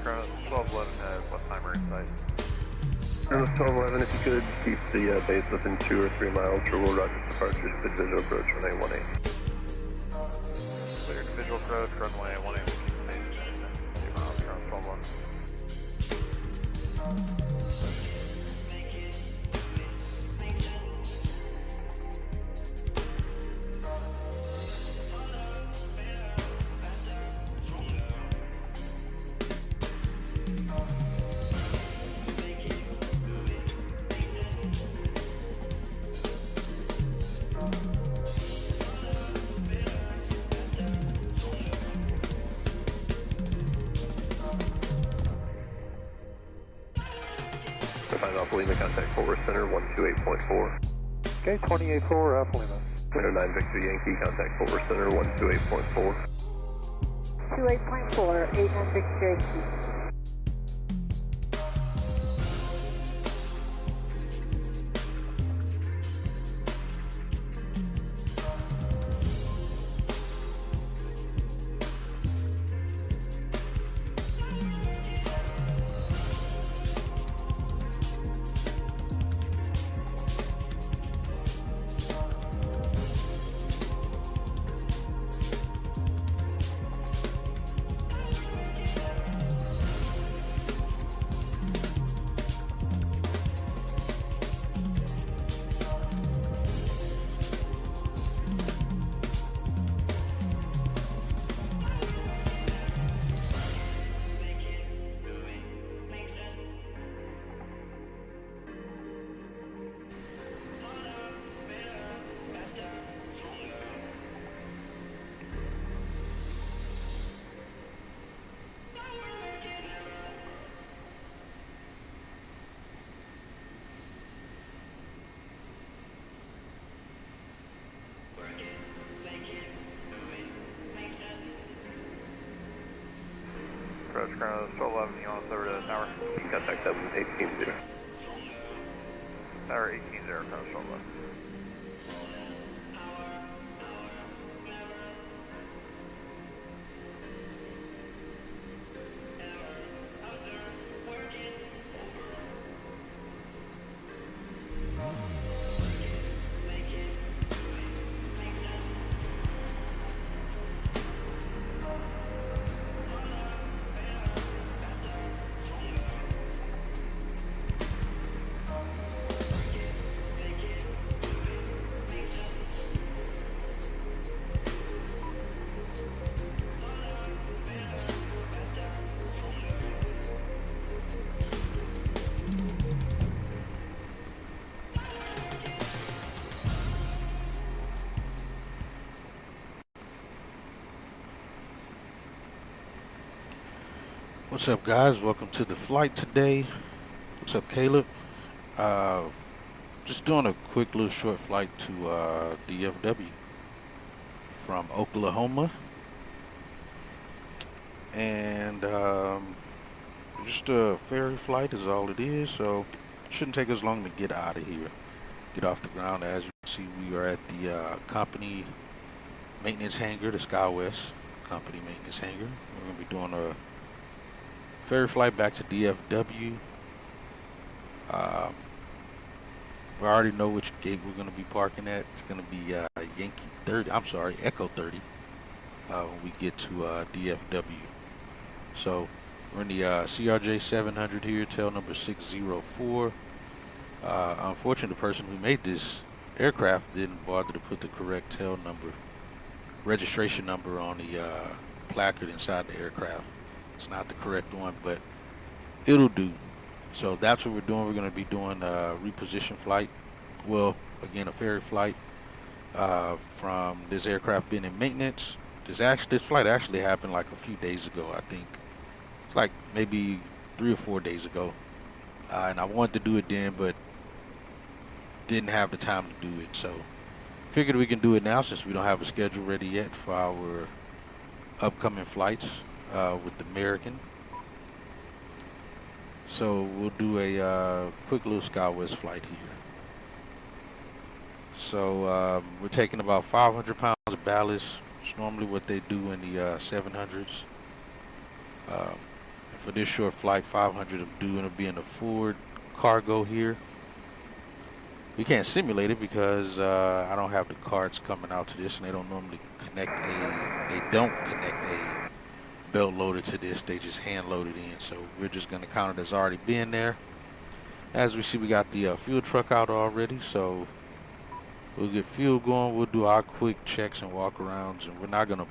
Crown 1211 has left timer in sight. And 1211, if you could keep the base within 2 or 3 miles for Will Rocket departures, good visual approach runway 18. Clear to visual approach, runway 18, keep base 2 miles, Crown 1211. Define Alpha Lima, contact Forward Center 128.4. Okay, 28-4, Alpha Lima. Winter 9 Victor Yankee, contact Forward Center 128.4. 28.4, 896 Yankee. Approach Crown 1211, you want us over to tower? Contact them 18-0. Tower 18-0, Crown 1211. What's up, guys? Welcome to the flight today. What's up, Caleb? Just doing a quick little short flight to DFW from Oklahoma, and just a ferry flight is all it is, so it shouldn't take us long to get out of here, get off the ground. As you can see, we are at the company maintenance hangar, the SkyWest company maintenance hangar. We're going to be doing a ferry flight back to DFW. We already know which gate we're going to be parking at. It's going to be Echo 30 when we get to DFW. So we're in the CRJ 700 here, tail number 604. Unfortunately, the person who made this aircraft didn't bother to put the correct tail number, registration number on the placard inside the aircraft. It's not the correct one, but it'll do. So that's what we're doing. We're going to be doing a reposition flight. Well, again, a ferry flight from this aircraft being in maintenance. This flight actually happened like a few days ago, I think. It's like maybe 3 or 4 days ago. And I wanted to do it then, but didn't have the time to do it. So figured we can do it now since we don't have a schedule ready yet for our upcoming flights with the American. So we'll do a quick little SkyWest flight here. So we're taking about 500 pounds of ballast. It's normally what they do in the 700s. for this short flight, 500 I'm doing to be in a forward cargo here. We can't simulate it because I don't have the cards coming out to this, and they don't normally connect a belt loader to this. They just hand load it in. So we're just going to count it as already being there. As we see, we got the fuel truck out already, so we'll get fuel going. We'll do our quick checks and walk-arounds, and we're not going to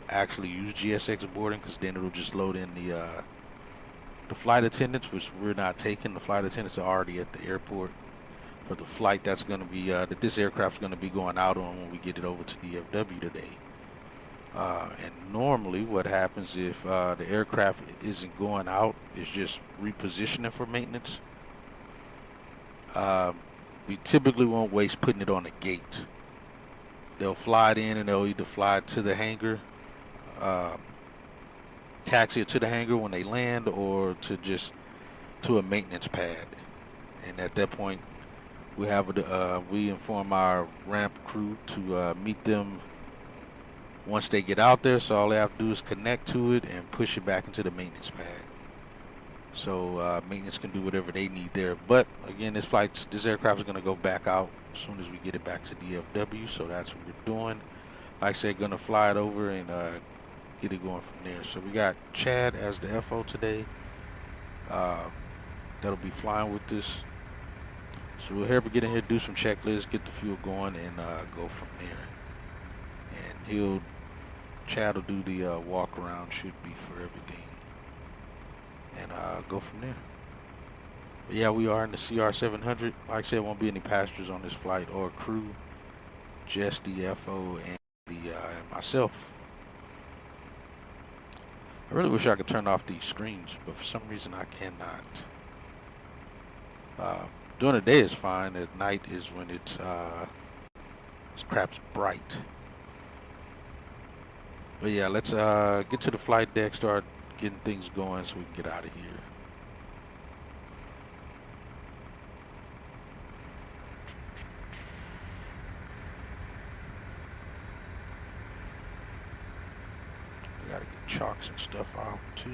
actually use GSX boarding because then it'll just load in the flight attendants, which we're not taking. The flight attendants are already at the airport. But the flight that's going to be that this aircraft's going to be going out on when we get it over to DFW today. And normally what happens if the aircraft isn't going out is just repositioning for maintenance. We typically won't waste putting it on a gate. They'll fly it in, and they'll either fly it to the hangar, taxi it to the hangar when they land, or to a maintenance pad. And at that point, we inform our ramp crew to meet them once they get out there. So all they have to do is connect to it and push it back into the maintenance pad. So maintenance can do whatever they need there. But again, this aircraft is going to go back out as soon as we get it back to DFW. So that's what we're doing. Like I said, going to fly it over and get it going from there. So we got Chad as the FO today. That'll be flying with this. So we'll help get in here, do some checklists, get the fuel going, and go from there. And Chad will do the walk around, should be for everything, and go from there. But yeah, we are in the CR700. Like I said, won't be any passengers on this flight or crew, just the FO and myself. I really wish I could turn off these screens, but for some reason I cannot. During the day is fine. At night is when it's crap's bright. But yeah, let's get to the flight deck, start getting things going so we can get out of here. We gotta get chocks and stuff out too.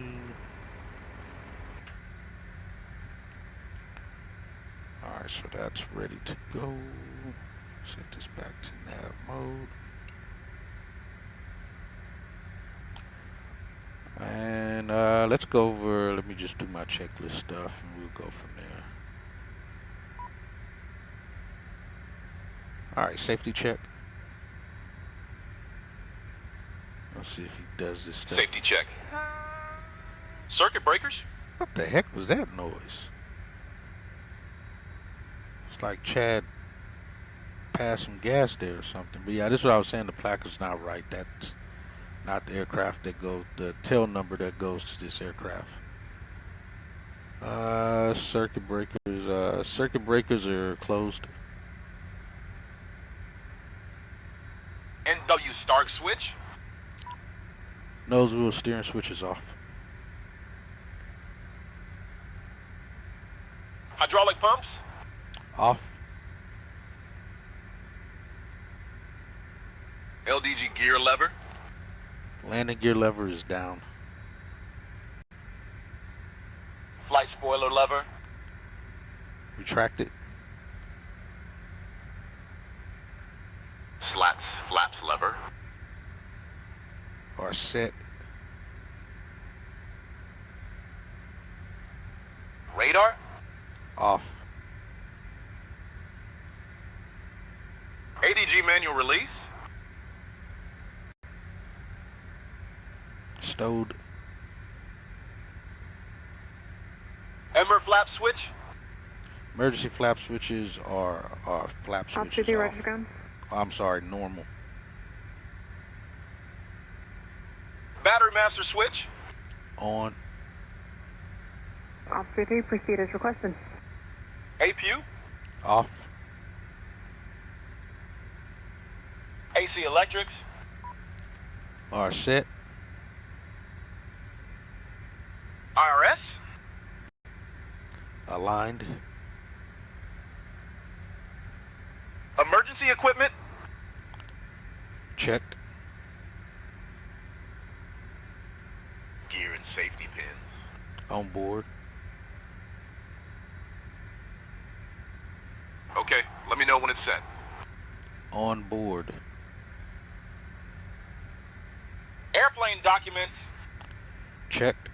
Alright, so that's ready to go. Set this back to nav mode. And let's go over, let me just do my checklist stuff and we'll go from there. Alright, safety check. Let's see if he does this stuff. Safety check. Circuit breakers? What the heck was that noise? It's like Chad passed some gas there or something. But yeah, this is what I was saying. The placard's not right. That's not the aircraft that goes, the tail number that goes to this aircraft. Circuit breakers are closed. NW start switch? Nose wheel steering switch is off. Hydraulic pumps? Off. LDG gear lever? Landing gear lever is down. Flight spoiler lever? Retracted. Slats flaps lever? Are set. Radar? Off. ADG manual release? Stowed. Emmer flap switch? Emergency flap switches are flap switches off. Oh, I'm sorry, normal. Battery master switch? On. Officer 3, proceed as requested. APU? Off. AC electrics? Are set. IRS? Aligned. Emergency equipment? Checked. Gear and safety pins? On board. Okay, let me know when it's set. On board. Airplane documents. Checked.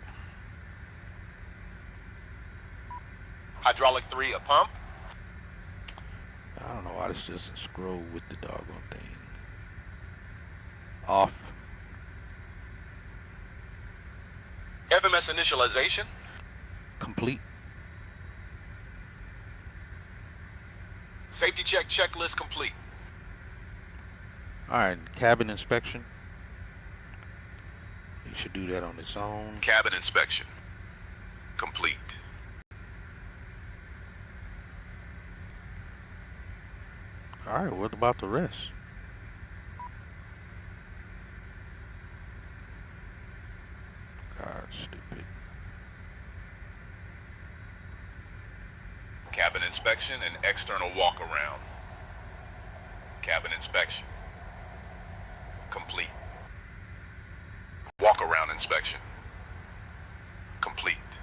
Hydraulic 3, a pump. I don't know why this doesn't scroll with the doggone thing. Off. FMS initialization. Complete. Safety check checklist complete. Alright, cabin inspection. You should do that on its own. Cabin inspection complete. Alright, what about the rest? God, stupid. Cabin inspection and external walk around. Cabin inspection complete. Walk around inspection complete.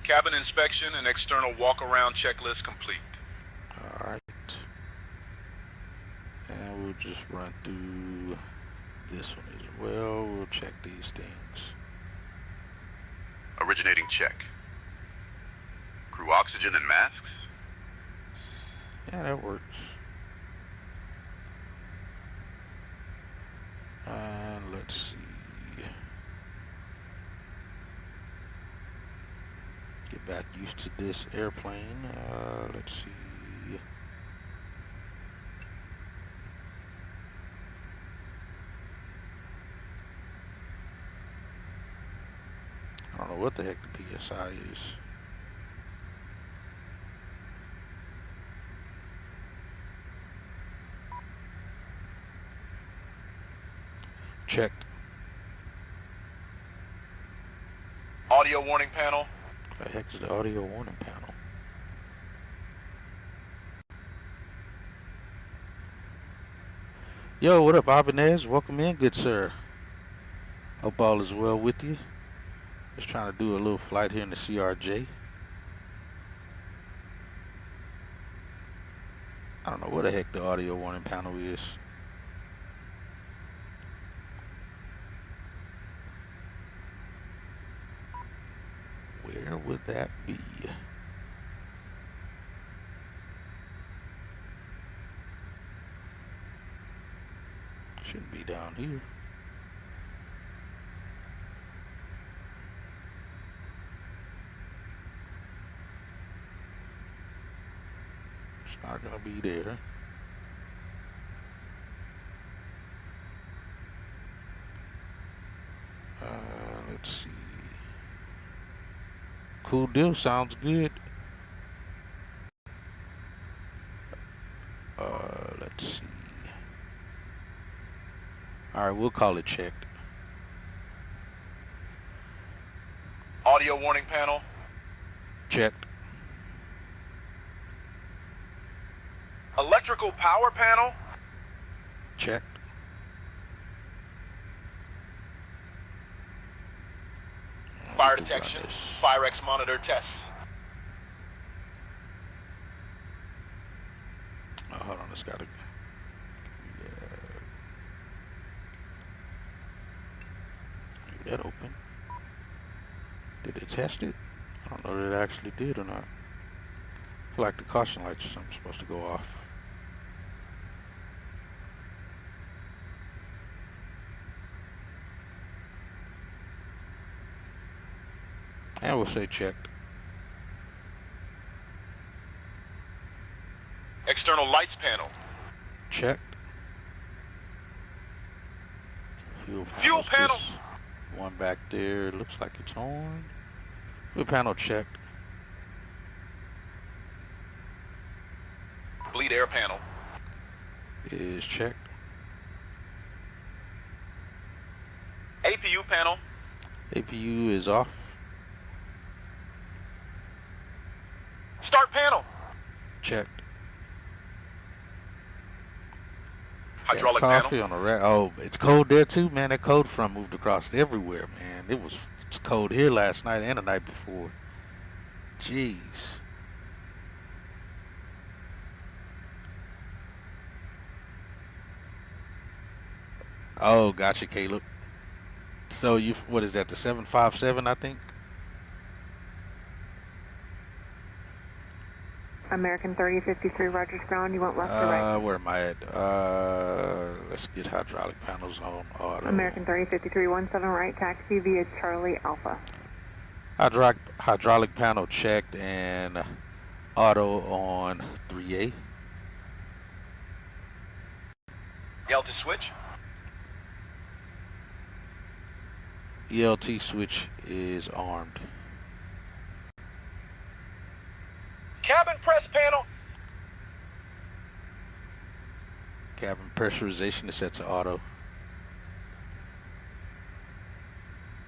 Cabin inspection and external walk around checklist complete. Alright. And we'll just run through this one as well. We'll check these things. Originating check. Crew oxygen and masks. Yeah, that works. Let's see. Get back used to this airplane. Let's see. I don't know what the heck the PSI is. Checked. Audio warning panel. What the heck is the audio warning panel? Yo, what up, Ibanez? Welcome in, good sir. Hope all is well with you. Just trying to do a little flight here in the CRJ. I don't know what the heck the audio warning panel is. Where would that be? Shouldn't be down here. It's not gonna be there. Let's see. Cool deal, sounds good. Let's see. Alright, we'll call it checked. Audio warning panel. Checked. Electrical power panel. Checked. Fire detection. Fire X monitor tests. Oh, hold on, it's gotta. Leave that open. Did it test it? I don't know that it actually did or not. I feel like the caution lights or something supposed to go off. And we'll say checked. External lights panel. Checked. Fuel panel. This one back there looks like it's on. Fuel panel checked. Bleed air panel. Is checked. APU panel. APU is off. Start panel. Checked. Hydraulic Coffee panel. on the rack. Oh, it's cold there too, man. That cold front moved across everywhere, man. It was It's cold here last night and the night before. Jeez. Oh, gotcha, Caleb. So you, what is that, the 757, I think? American 3053, Rogers ground. You want left or right? Where am I at? Let's get hydraulic panels on auto. American 3053, 17 right, taxi via Charlie Alpha. Hydraulic panel checked and auto on 3A. ELT switch. ELT switch is armed. Cabin press panel. Cabin pressurization is set to auto.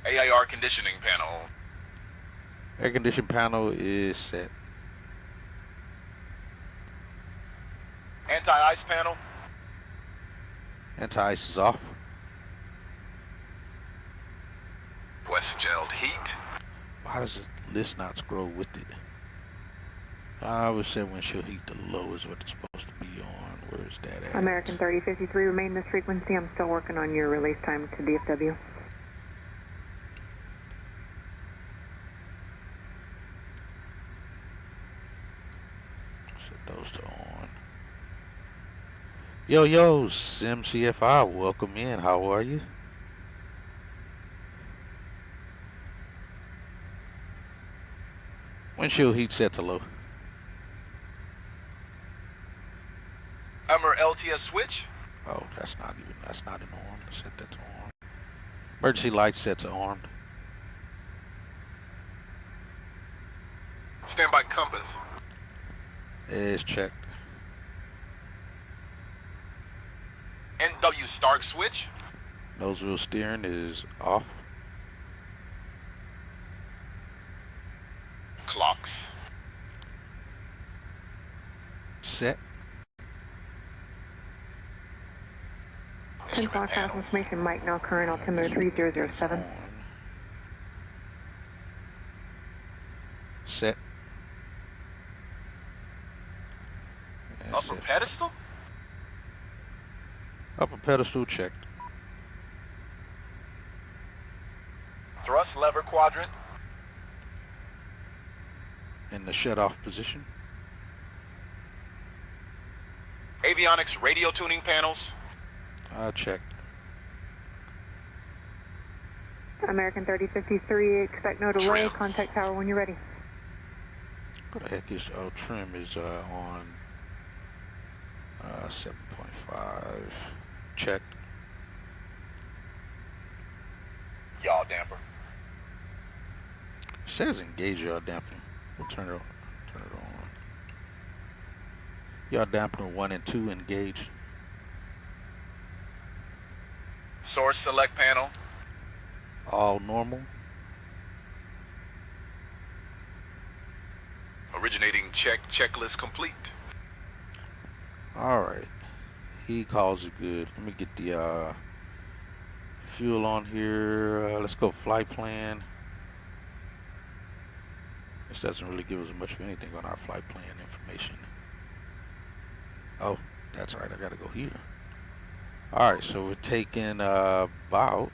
AIR conditioning panel. Air condition panel is set. Anti-ice panel. Anti-ice is off. West gelled heat. Why does the list not scroll with it? I would say windshield heat the low is what it's supposed to be on. Where's that at? American 3053, remain this frequency. I'm still working on your release time to DFW. Set those to on. Yo, SimCFI, welcome in. How are you? Windshield heat set to low. Emmer LTS switch. Oh, that's not an arm. Set that to arm. Emergency lights set to armed. Standby compass. Is checked. NW Stark switch. Nose wheel steering is off. Clocks. Set. 10 o'clock information, Mike now current altimeter 3007. On. Set. And Upper set. pedestal. Upper pedestal checked. Thrust lever quadrant. In the shut off position. Avionics radio tuning panels. Checked. American 3053, expect no delay. Trims. Contact tower when you're ready. What the heck is trim is on 7.5. Checked. Yaw damper. Says engage yaw dampener. We'll turn it on. Yaw dampener 1 and 2 engaged. Source select panel. All normal. Originating checklist complete. Alright. He calls it good. Let me get the fuel on here. Let's go flight plan. This doesn't really give us much of anything on our flight plan information. Oh, that's right. I gotta go here. Alright, so we're taking about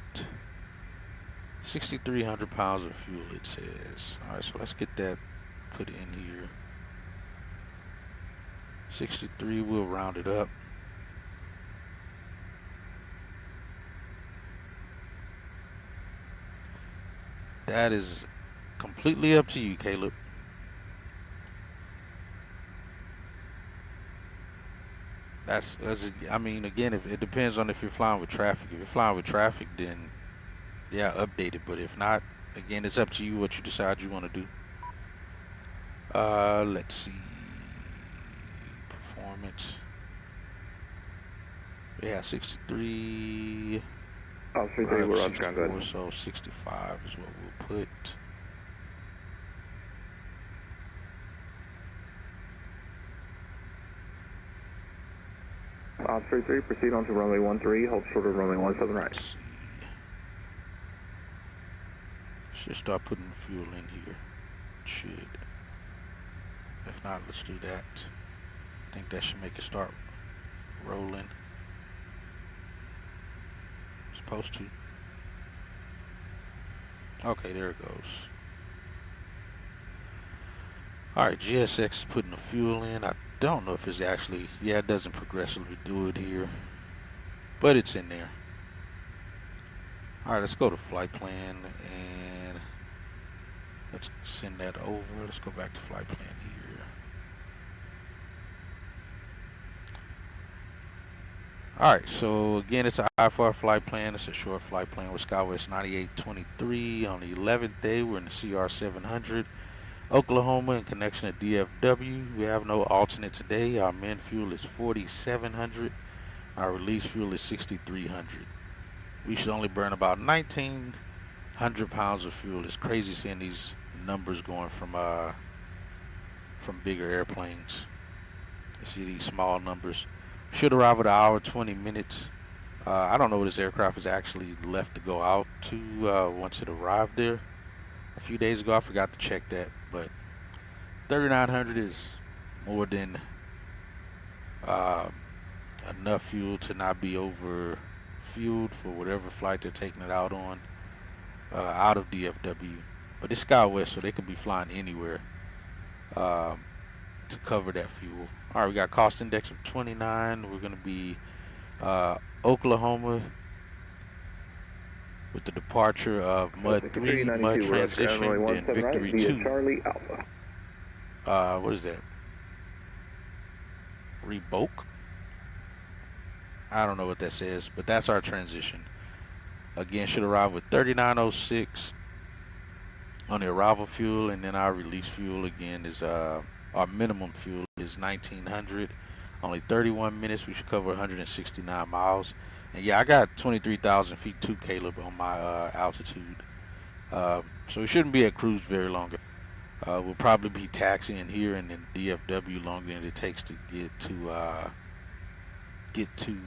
6,300 pounds of fuel, it says. Alright, so let's get that put in here. 63, we'll round it up. That is completely up to you, Caleb. I mean, again, if it depends on if you're flying with traffic. If you're flying with traffic, then yeah, update it. But if not, again, it's up to you what you decide you want to do. Let's see. Performance. Yeah, 63. Oh, 33, we're on ground, go 64, ahead. so 65 is what we'll put. Osprey 3, proceed on to runway 13, hold short of runway 17 right. Let's see. Should start putting fuel in here. Should. If not, let's do that. I think that should make it start rolling. Supposed to. Okay, there it goes. Alright, GSX is putting the fuel in. I don't know if it's actually, yeah, it doesn't progressively do it here, but it's in there. Alright, let's go to flight plan and let's send that over. Let's go back to flight plan here. Alright, so again, it's an IFR flight plan. It's a short flight plan with SkyWest 9823 on the 11th day. We're in the CR 700. Oklahoma in connection to DFW. We have no alternate today. Our min fuel is 4,700. Our release fuel is 6,300. We should only burn about 1,900 pounds of fuel. It's crazy seeing these numbers going from bigger airplanes. You see these small numbers. Should arrive at an hour 20 minutes. I don't know what this aircraft is actually left to go out to once it arrived there. A few days ago, I forgot to check that, but 3,900 is more than enough fuel to not be over fueled for whatever flight they're taking it out on, out of DFW. But it's SkyWest, so they could be flying anywhere to cover that fuel. All right, we got cost index of 29. We're going to be Oklahoma with the departure of Mud 3, Mud Transition, and Victory 2. Charlie Alpha. What is that? Reboke? I don't know what that says, but that's our transition. Again, should arrive with 3906 on the arrival fuel, and then our release fuel again is our minimum fuel is 1900. Only 31 minutes. We should cover 169 miles. And yeah, I got 23,000 feet too, Caleb, on my altitude. So we shouldn't be at cruise very long. We'll probably be taxiing here and then DFW longer than it takes to get to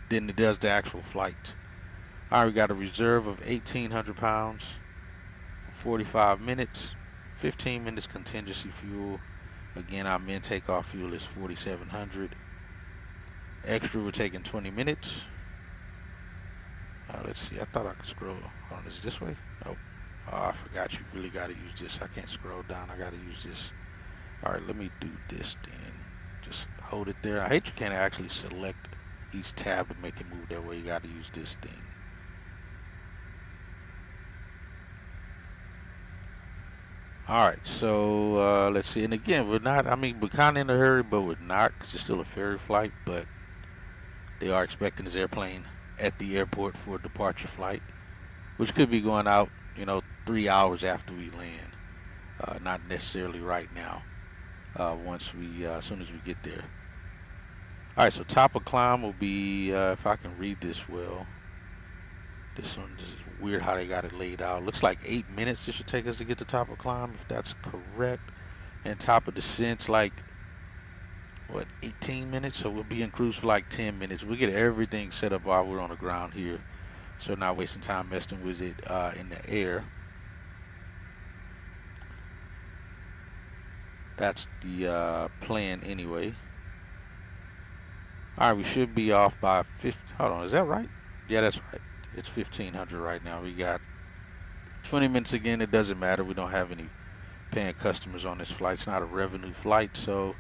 than it does the actual flight. All right, we got a reserve of 1,800 pounds for 45 minutes. 15 minutes contingency fuel. Again, our min takeoff fuel is 4,700. Extra, we're taking 20 minutes. Let's see. I thought I could scroll. Hold on, is it this way? Nope. Oh, I forgot you really got to use this. I can't scroll down. I got to use this. All right, let me do this then. Just hold it there. I hate you can't actually select each tab to make it move that way. You got to use this thing. All right, so let's see. And again, we're not, I mean, we're kind of in a hurry, but we're not, because it's still a ferry flight. But they are expecting this airplane at the airport for a departure flight, which could be going out, 3 hours after we land. Not necessarily right now. Once we, as soon as we get there. All right, so top of climb will be, if I can read this well. This is weird how they got it laid out. Looks like 8 minutes it should take us to get to top of climb, if that's correct. And top of descent's like, what, 18 minutes? So we'll be in cruise for like 10 minutes. We'll get everything set up while we're on the ground here, so not wasting time messing with it in the air. That's the plan anyway. All right, we should be off by 50. Hold on, is that right? Yeah, that's right. It's 1,500 right now. We got 20 minutes again. It doesn't matter. We don't have any paying customers on this flight. It's not a revenue flight, so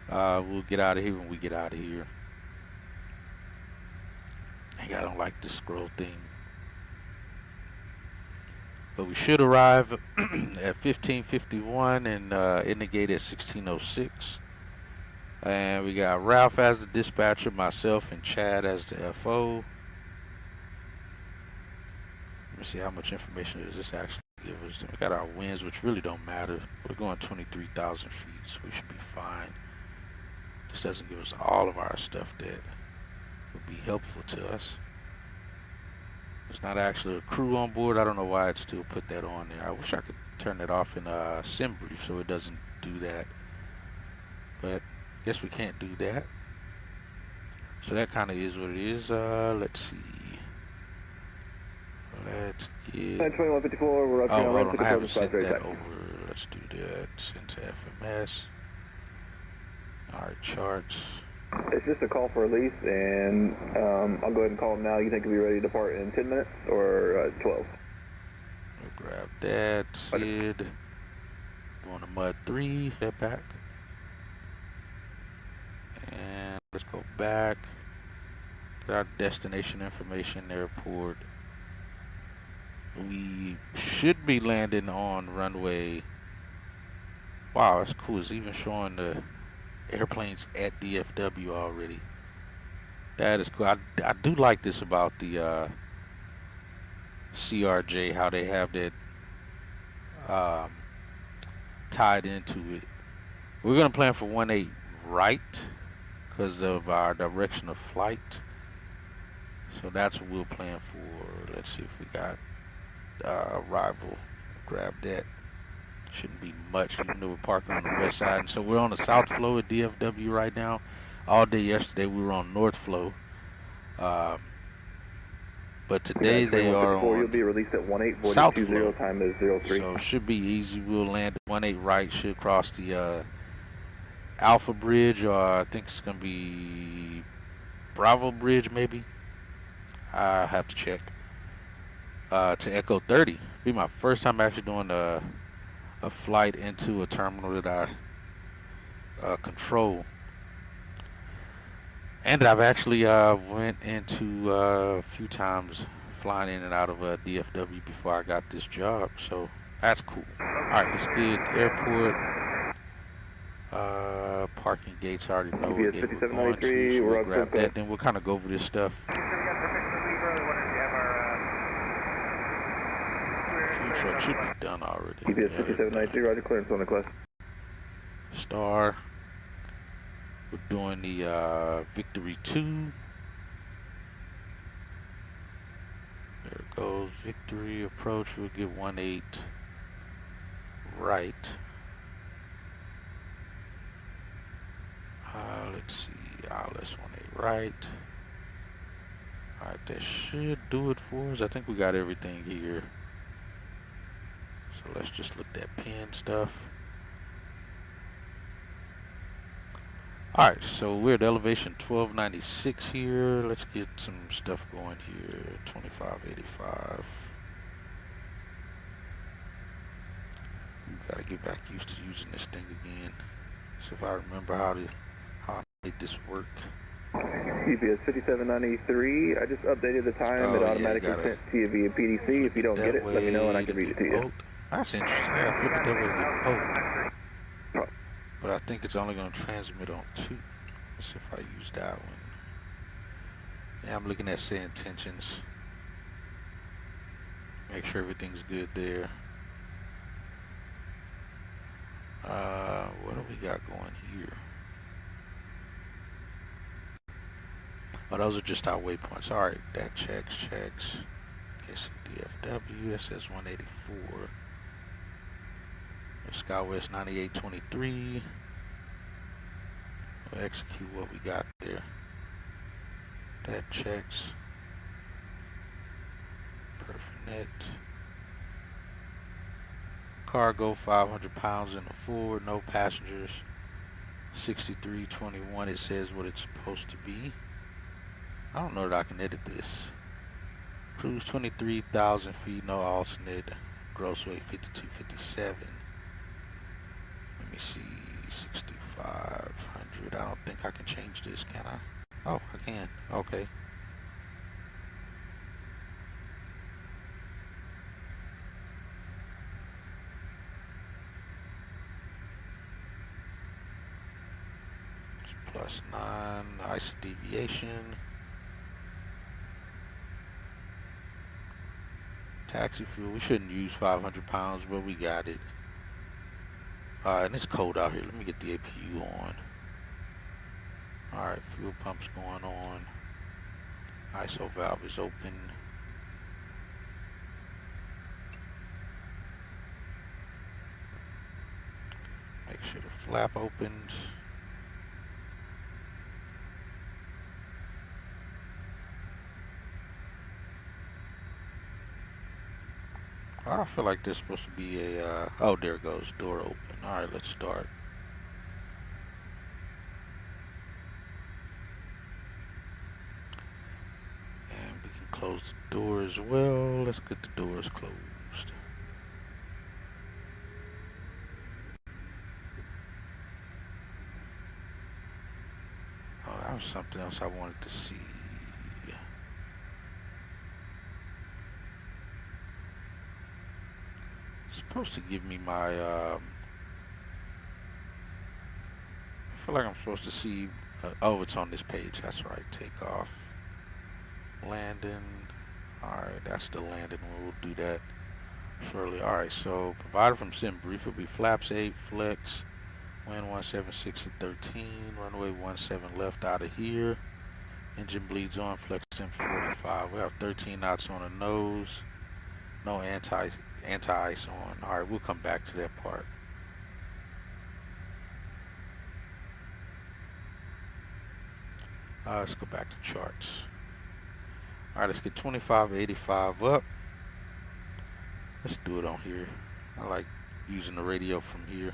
we'll get out of here when we get out of here. I don't like this scroll thing. But we should arrive at 1551 and in the gate at 1606. And we got Ralph as the dispatcher, myself and Chad as the FO. Let me see how much information does this actually give us. We got our winds, which really don't matter. We're going 23,000 feet, so we should be fine. This doesn't give us all of our stuff that would be helpful to us. There's not actually a crew on board. I don't know why it still put that on there. I wish I could turn it off in sim brief so it doesn't do that. But I guess we can't do that. So that kind of is what it is. Let's see. Let's get. 2154, we're up Oh, here on hold ramp on. to I the haven't surface sent right that back. over. Let's do that. Send to FMS. All right, charts. It's just a call for release, and I'll go ahead and call him now. You think he'll be ready to depart in 10 minutes or 12? We'll grab that. Sid. Going to Mud 3. Step back. And let's go back. Get our destination information, airport. We should be landing on runway. Wow, that's cool. It's even showing the airplanes at DFW already. That is cool. I do like this about the CRJ, how they have that tied into it. We're going to plan for 18 right because of our direction of flight. So that's what we'll plan for. Let's see if we got arrival. Grab that. Shouldn't be much, even though we're parking on the west side. And so we're on the south flow at DFW right now. All day yesterday we were on north flow. But today they are on You'll be released at south 1842, flow. time is 03. So should be easy. We'll land at 18 right. Should cross the Alpha Bridge, or I think it's going to be Bravo Bridge maybe. I have to check. To Echo 30. Be my first time actually doing a flight into a terminal that I control. And I've actually went into a few times flying in and out of DFW before I got this job, so that's cool. All right, let's get airport. Parking gates, I already know what gate we're going to, so we'll grab that. Then we'll kind of go over this stuff. Fuel truck should be done already. GPS 5793, roger, clearance on the quest. Star. We're doing the Victory 2. There it goes. Victory approach. We'll get 18 right. Let's see. ILS 18 right. Alright, that should do it for us. I think we got everything here. So let's just look at that pin stuff. Alright, so we're at elevation 1296 here. Let's get some stuff going here. 2585. We gotta get back used to using this thing again. So if I remember how I made this work. GPS 5793, I just updated the time. It automatically sent to you via PDC. If you don't get it, let me know and I can read it to you. That's interesting. I flip it that way to get both. But I think it's only going to transmit on 2. Let's see if I use that one. Yeah, I'm looking at say intentions. Make sure everything's good there. What do we got going here? Oh, those are just our waypoints. All right, that checks. Kokc-Kdfw, SS 184. SkyWest 9823. We'll execute what we got there. That checks. Perfinet. Cargo 500 pounds in the forward, no passengers. 6321, it says what it's supposed to be. I don't know that I can edit this. Cruise 23,000 feet, no alternate. Gross weight 5257. Let me see, 6,500. I don't think I can change this, can I? Oh, I can. Okay. It's +9, ice deviation. Taxi fuel, we shouldn't use 500 pounds, but we got it. And it's cold out here. Let me get the APU on. Alright, fuel pump's going on. ISO valve is open. Make sure the flap opens. I feel like there's supposed to be a, oh, there it goes, door open. All right, let's start. And we can close the door as well. Let's get the doors closed. Oh, that was something else I wanted to see. It's supposed to give me my, I feel like I'm supposed to see, oh, it's on this page. That's right. Takeoff, landing. All right, that's the landing. We'll do that shortly. All right, so provided from sim brief will be flaps 8, flex, wind 176 at 13, runway 17 left out of here. Engine bleeds on, flex sim 45. We have 13 knots on the nose. No anti-ice on. All right, we'll come back to that part. Let's go back to charts. All right, let's get 2585 up. Let's do it on here. I like using the radio from here.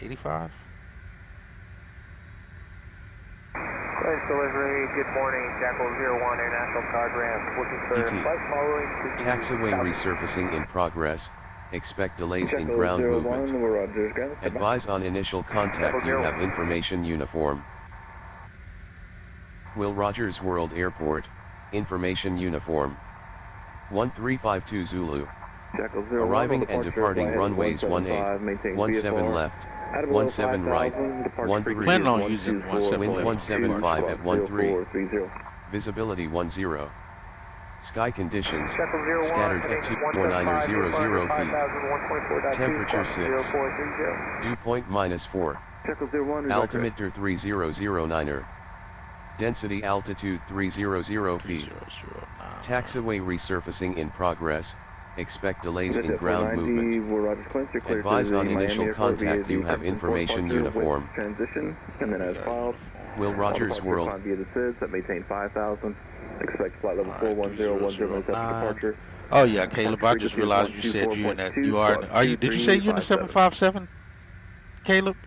85. Flight delivery, good morning, Jackal 01 International Cargram, looking for ET. flight following. Taxiway resurfacing in progress. Expect delays in Jackal ground 01, movement. Rogers, ground. Advise on initial contact you have information uniform. Will Rogers World Airport, information uniform. 1352 Zulu. Jackal 01, Arriving and departure, departing flight runways 18, 17 left, 17 right, 13. Plan on using 17 Wind left. 175 at 13. 0430. Visibility 10. Sky conditions, Jackal 01, scattered at 24900 feet. Temperature 6. Dew point -4. Jackal 01, Altimeter 3009er. Density altitude 300 feet. 3009. Taxiway resurfacing in progress. Expect delays in ground movement. Advise on initial contact you have information uniform. Transition, and then as filed. Will Rogers World. Via the SIDS that maintain 5,000. Expect flight level All right, 41010 departure. Oh yeah, Caleb. I just realized you said you in that. You are you? Did you say you in the 757? Caleb.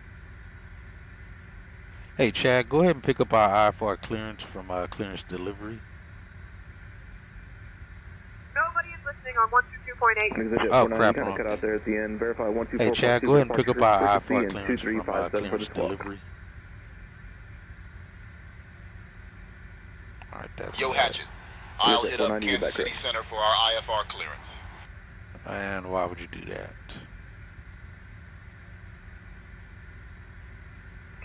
Hey Chad, go ahead and pick up our IFR clearance from clearance delivery. Nobody is listening on 122.8. Oh, crap, Kind of cut out there at the end. Verify 124. Hey Chad, go ahead and pick up our IFR departure, clearance from 2357 for clearance the squawk. delivery. All right, that's Yo, right. Hatchet. I'll hit up 490 Kansas back City up. Center for our IFR clearance. And why would you do that?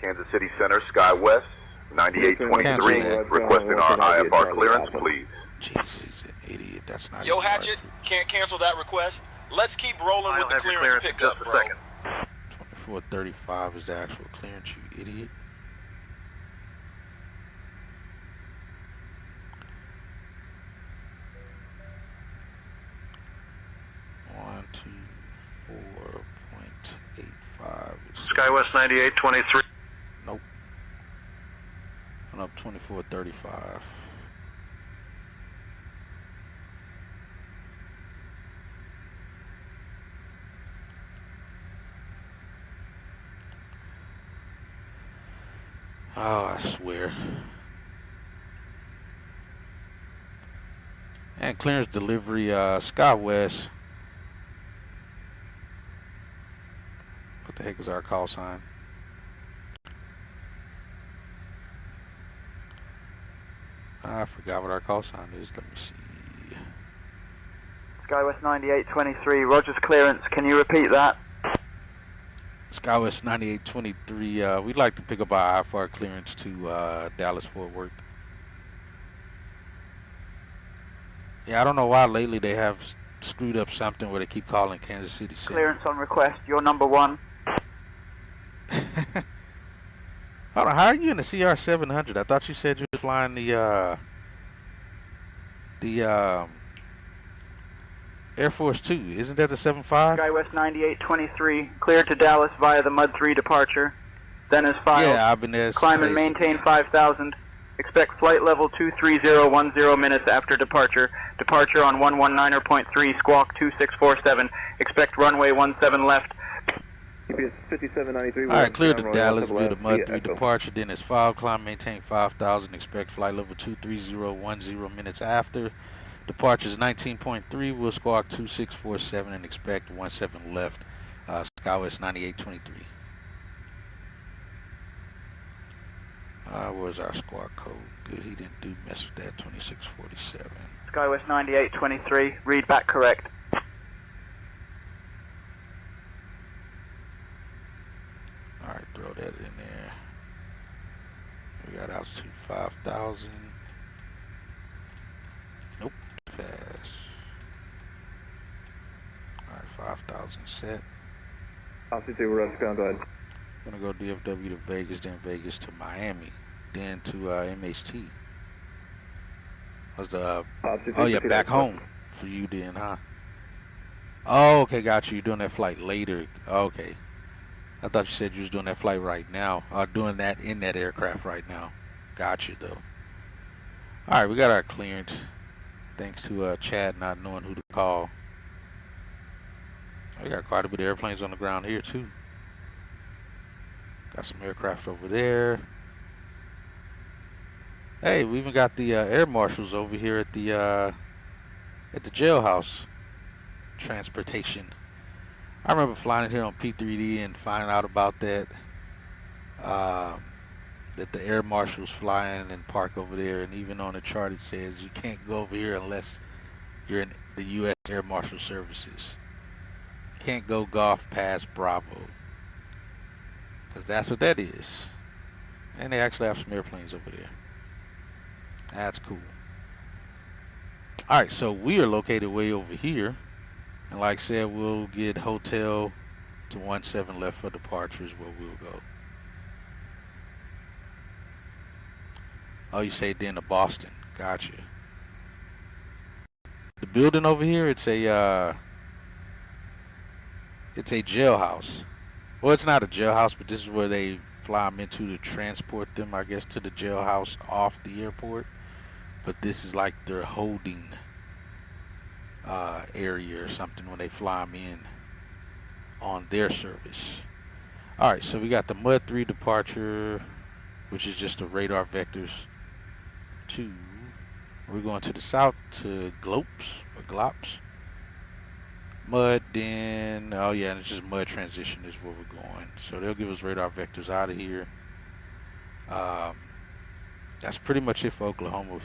Kansas City Center, Sky West, 9823, Cancel that. requesting our IFR clearance, please. Jeez, he's an idiot. That's not. Yo, even Hatchet, right. can't cancel that request. Let's keep rolling with the I'll have your clearance clearance in pickup, just a bro. second. 2435 is the actual clearance, you idiot. One, 24.85. Skywest 9823. Nope. Went up 2435. Oh, I swear. And clearance delivery, SkyWest. What the heck is our call sign? I forgot what our call sign is. Let me see. Skywest 9823, Rogers clearance, can you repeat that? SkyWest 9823. We'd like to pick up our IFR clearance to Dallas Fort Worth. Yeah, I don't know why lately they have screwed up something where they keep calling Kansas City Center. Clearance on request, you're number 1. Hold on, how are you in the CR700? I thought you said you were flying the Air Force 2. Isn't that the 75? Skywest 9823, clear to Dallas via the Mud 3 departure. Then as filed. Yeah, I've been there. Climb and maintain 5,000. Expect flight level 23010 minutes after departure. Departure on 119.3, squawk 2647. Expect runway 17 left. GPS 5793. All right, clear to Dallas via the Mud 3 departure. Then it's 5, climb, maintain 5,000. Expect flight level 23010 minutes after. Departure is 19.3. We'll squawk 2647 and expect 17 left. SkyWest 9823. Where's our squawk code? Good, he didn't mess with that. 2647. SkyWest 9823. Read back correct. All right, throw that in there. We got altitude 5,000. Nope, fast. All right, 5,000 set. Altitude 2, we're ground, go ahead. Gonna go DFW to Vegas, then Vegas to Miami, then to MHT. Was the oh yeah, back home for you then, huh? Oh, okay, got you. You're doing that flight later. Okay. I thought you said you was doing that flight right now. Doing that in that aircraft right now. Got you, though. All right, we got our clearance. Thanks to Chad not knowing who to call. We got quite a bit of airplanes on the ground here, too. Got some aircraft over there. Hey, we even got the air marshals over here at the jailhouse transportation. I remember flying in here on P3D and finding out about that. That the air marshals fly in and park over there, and even on the chart it says you can't go over here unless you're in the U.S. Air Marshal Services. Can't go golf past Bravo, because that's what that is. And they actually have some airplanes over there. That's cool. All right, so we are located way over here, and like I said, we'll get hotel to 17 left for departures where we'll go. Oh, you say then to Boston. Gotcha. The building over here, it's a jailhouse. Well, it's not a jailhouse, but this is where they fly them into to transport them, I guess, to the jailhouse off the airport. But this is like their holding area or something when they fly them in on their service. All right, so we got the Mud 3 departure, which is just the radar vectors. 2. We're going to the south to Glops. Mud, then, oh yeah, and it's just mud transition is where we're going. So they'll give us radar vectors out of here. That's pretty much it for Oklahoma.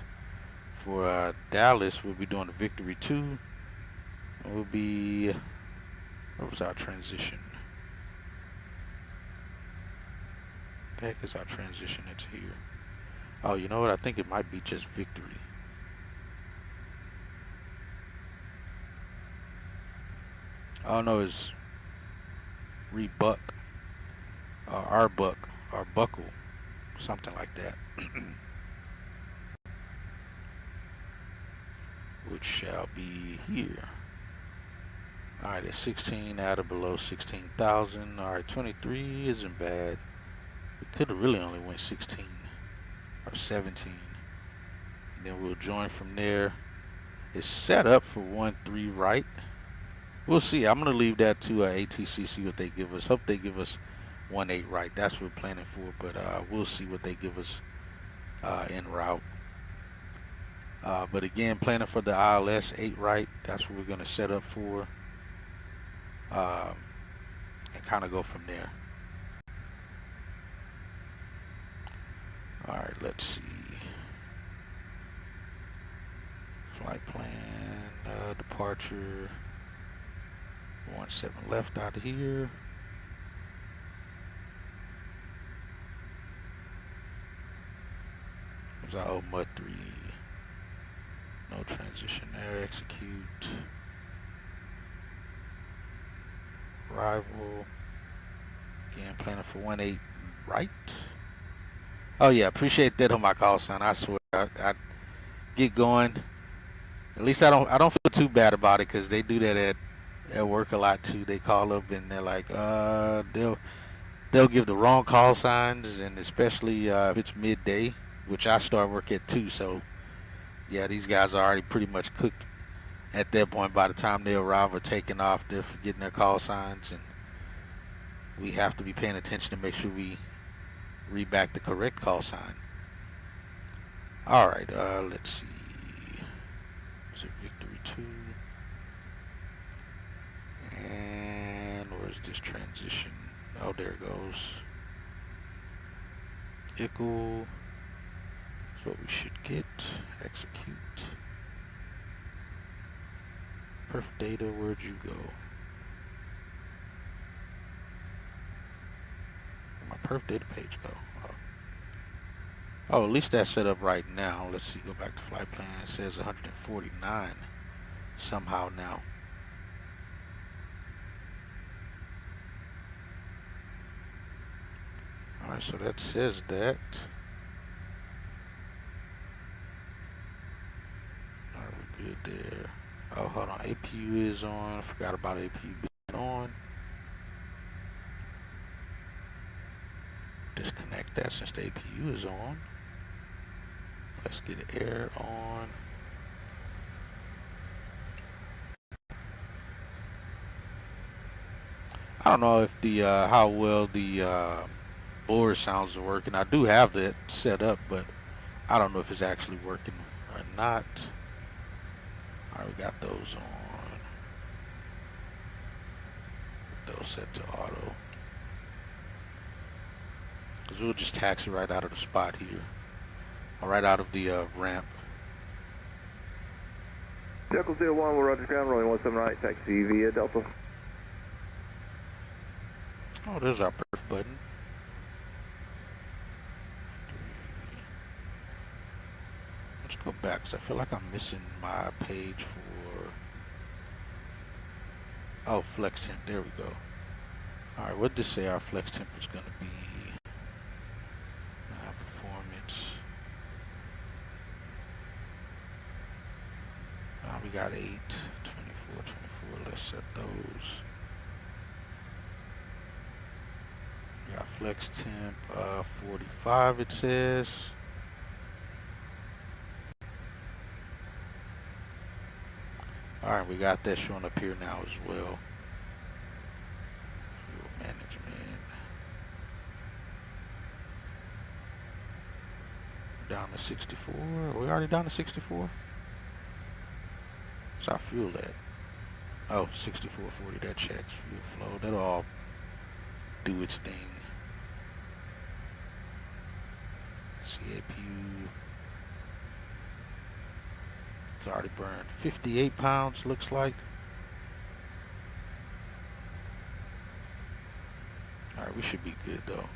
For Dallas, we'll be doing the Victory 2. We'll be, what was our transition? What the heck is our transition into here? Oh, you know what? I think it might be just Victory. Oh no, it's Rebuck, Arbuck, or Buckle, something like that. Which shall be here. Alright, it's 16 out of below 16,000. Alright, 23 isn't bad. We could have really only went 16 or 17. And then we'll join from there. It's set up for 1-3 right. We'll see. I'm going to leave that to ATC, see what they give us. Hope they give us 1-8 right. That's what we're planning for, but we'll see what they give us en route. But again, planning for the ILS 8 right. That's what we're going to set up for. And kind of go from there. All right, let's see. Flight plan, departure. 17 left out of here. There's our old Mud 3. No transition there. Execute. Arrival. Again, planning for 1-8 right. Oh yeah, appreciate that on my call sign. I swear, I get going. At least I don't feel too bad about it, because they do that at work a lot too. They call up and they're like, they'll give the wrong call signs, and especially if it's midday, which I start work at 2. So yeah, these guys are already pretty much cooked at that point. By the time they arrive or taking off, they're forgetting their call signs, and we have to be paying attention to make sure we read back the correct call sign. All right, let's see. Is it Victory 2? And where's this transition? Oh, there it goes. Equal. That's what we should get. Execute. Perf data, where'd you go? Where'd my perf data page go? Oh, at least that's set up right now. Let's see, go back to flight plan. It says 149 somehow now. Alright, so that says that. Alright, we're good there. Oh, hold on. APU is on. I forgot about APU being on. Disconnect that since the APU is on. Let's get air on. I don't know if the how well the board sounds are working. I do have that set up, but I don't know if it's actually working or not. Alright, we got those on. Those set to auto. Because we'll just taxi right out of the spot here. Or right out of the ramp. Jackal 01, will roger ground, rolling 179, taxi via Delta. Oh, there's our perf button. Let's go back, because I feel like I'm missing my page for... Oh, flex temp, there we go. Alright, what did this say our flex temp is going to be? Performance. We got 8, 24, 24, let's set those. We got flex temp, 45 it says. Alright, we got that showing up here now as well. Fuel management. Down to 64. Are we already down to 64? What's our fuel at? Oh, 6440, that checks fuel flow. That'll all do its thing. APU. It's already burned 58 pounds, looks like. Alright, we should be good though.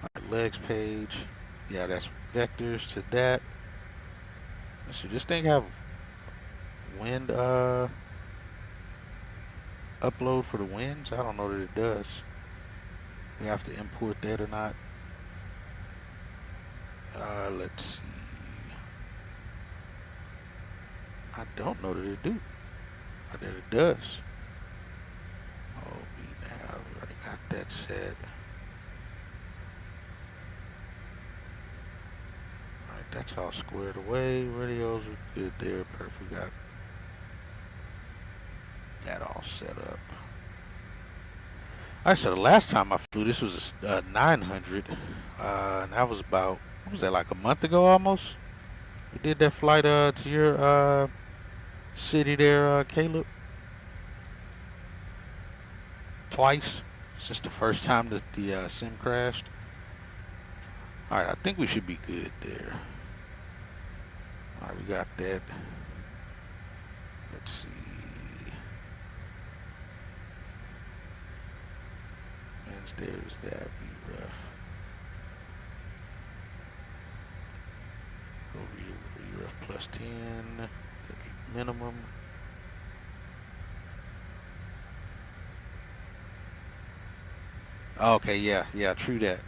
Alright, legs page. Yeah, that's vectors to that. So this thing have wind upload for the winds? I don't know that it does. We have to import that or not. Let's see. I don't know that it do. Or that it does. Oh, we now already got that set. Alright, that's all squared away. Radios are good there. Perfect. We got that all set up. Alright, so the last time I flew, this was a 900. And that was about, what was that, like a month ago almost? We did that flight to your city there, Caleb. Twice since the first time that the sim crashed. Alright, I think we should be good there. Alright, we got that. Let's see. And there's that VREF. Go VREF plus 10. Minimum. Okay, yeah, true that.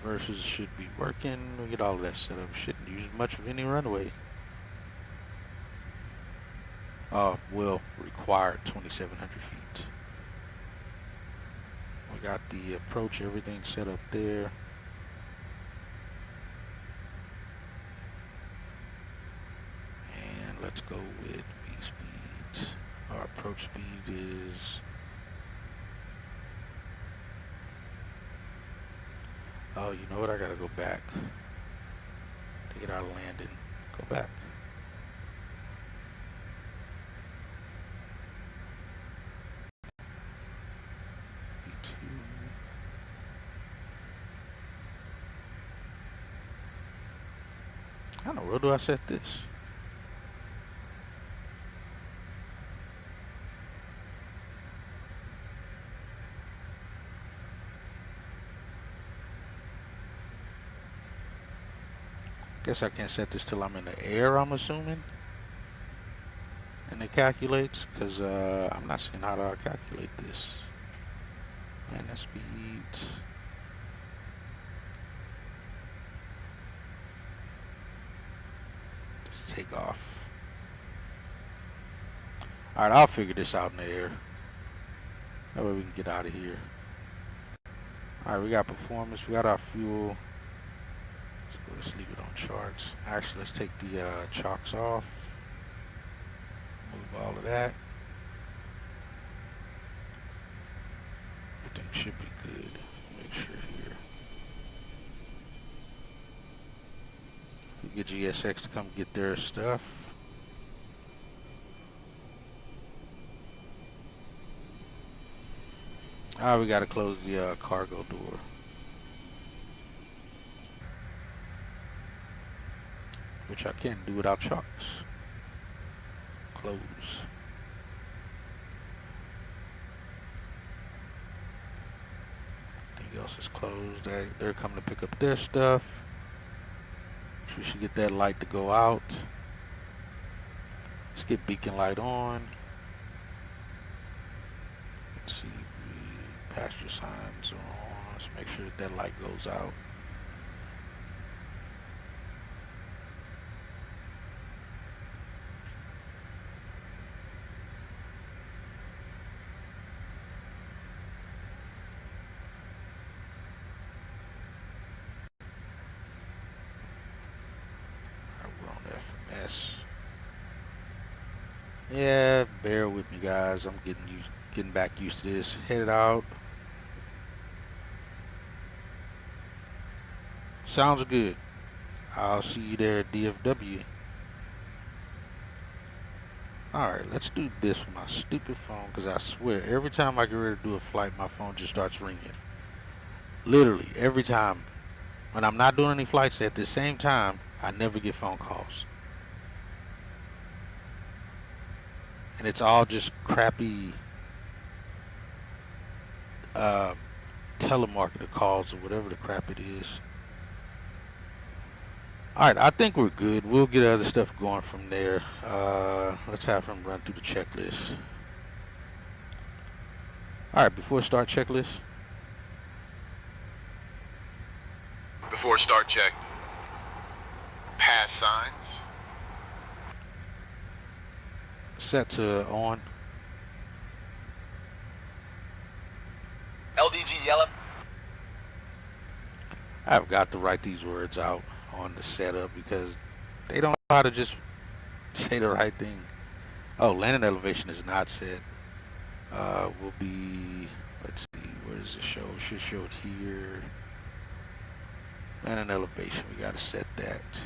Versus should be working. We get all of that set up. Shouldn't use much of any runway. Will require 2,700 feet. We got the approach, everything set up there. let's go with V speed. Our approach speed is... Oh, you know what? I gotta go back to get our landing. Go back. V2. How in the world do I set this? Guess I can't set this till I'm in the air, I'm assuming. And it calculates, because I'm not seeing how to calculate this. And the speed. Let's take off. Alright, I'll figure this out in the air. That way we can get out of here. Alright, we got performance, we got our fuel. Let's leave it on charts. Actually, let's take the chocks off. Move all of that. Everything should be good. Make sure here. We get GSX to come get their stuff. Ah, we gotta close the cargo door. Which I can't do without chocks. Close. Everything else is closed. They're coming to pick up their stuff. So we should get that light to go out. Let's get beacon light on. Let's see. Passenger signs are on. Let's make sure that light goes out. Yeah, bear with me, guys. I'm getting back used to this. Headed out. Sounds good. I'll see you there at DFW. Alright, let's do this with my stupid phone, because I swear, every time I get ready to do a flight, my phone just starts ringing. Literally, every time. When I'm not doing any flights at the same time, I never get phone calls. And it's all just crappy telemarketer calls or whatever the crap it is. Alright, I think we're good. We'll get other stuff going from there. Let's have him run through the checklist. Alright, before start checklist. Before start check. Pass signs. Set to on. LDG yellow. I've got to write these words out on the setup because they don't know how to just say the right thing. Oh, landing elevation is not set. Will be, let's see, where does it show? It should show it here. Landing elevation, we gotta set that.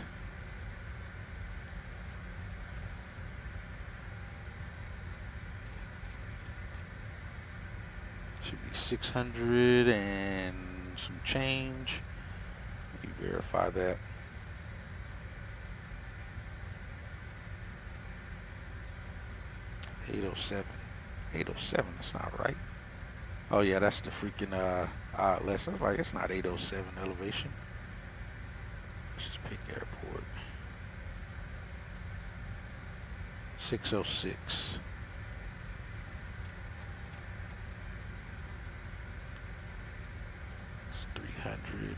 Should be 600 and some change. Let me verify that. $807. $807, that's not right. Oh yeah, that's the freaking less. I was like, it's not 807 elevation. Let's just pick airport. 606. It's 300.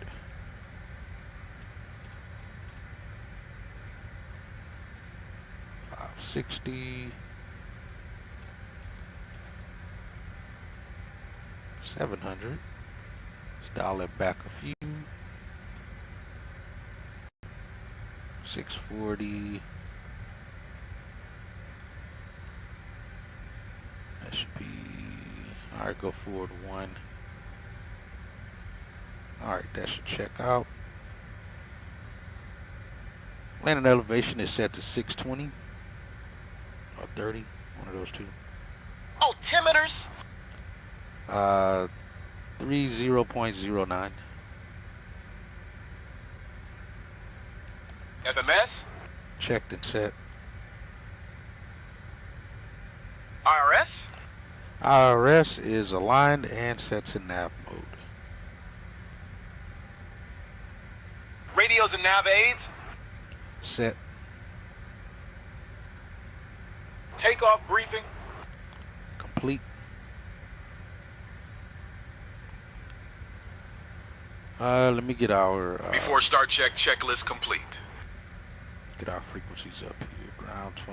$560. 700. Let's dial it back a few. 640. should be, all right, go forward 1. All right, that should check out. Landing elevation is set to 620 or 30, one of those two. Altimeters. 30.09. FMS. Checked and set. IRS. IRS is aligned and set to nav mode. Radios and nav aids. Set. Takeoff briefing. Complete. Let me get our Before start check, checklist complete. get our frequencies up here. Ground 21.9.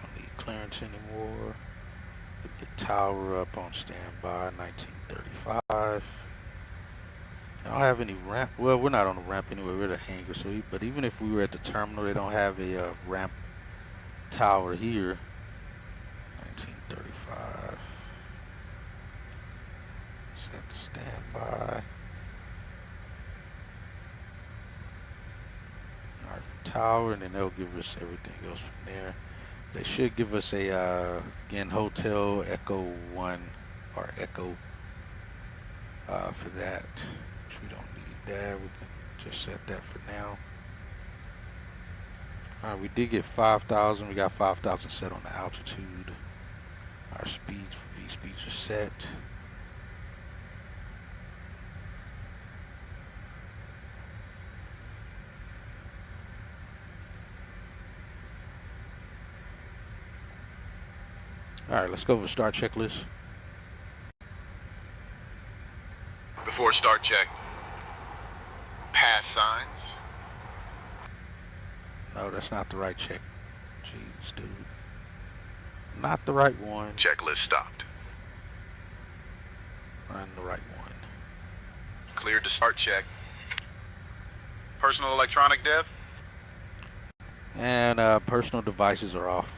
Don't need clearance anymore. We get tower up on standby. 1935. I don't have any ramp. Well, we're not on the ramp anyway. We're at a hangar. So, but even if we were at the terminal, they don't have a ramp tower here. 1935. Set to standby. All right, for tower, and then they'll give us everything else from there. They should give us a again Hotel Echo 1 or Echo for that. We don't need that. We can just set that for now. Alright, we did get 5,000. We got 5,000 set on the altitude. Our speeds for V speeds are set. Alright, let's go over start checklist. Before start check. Pass signs. No, that's not the right check. Jeez, dude. Not the right one. Checklist stopped. Run the right one. Cleared to start check. Personal electronic dev. And personal devices are off.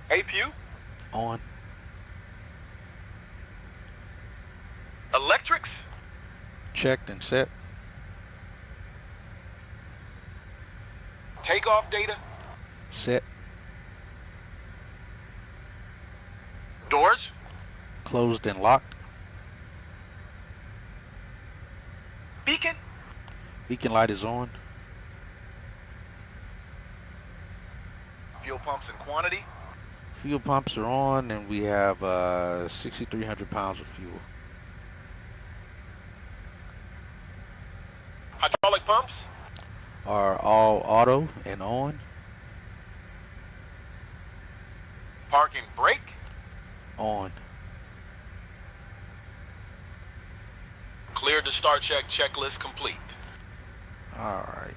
APU. On. Electrics. Checked and set. Takeoff data. Set. Doors. Closed and locked. Beacon. Beacon light is on. Fuel pumps and quantity. Fuel pumps are on, and we have 6,300 pounds of fuel. Hydraulic pumps. Are all auto and on. Park and brake. On. Cleared to start check. Checklist complete. Alright.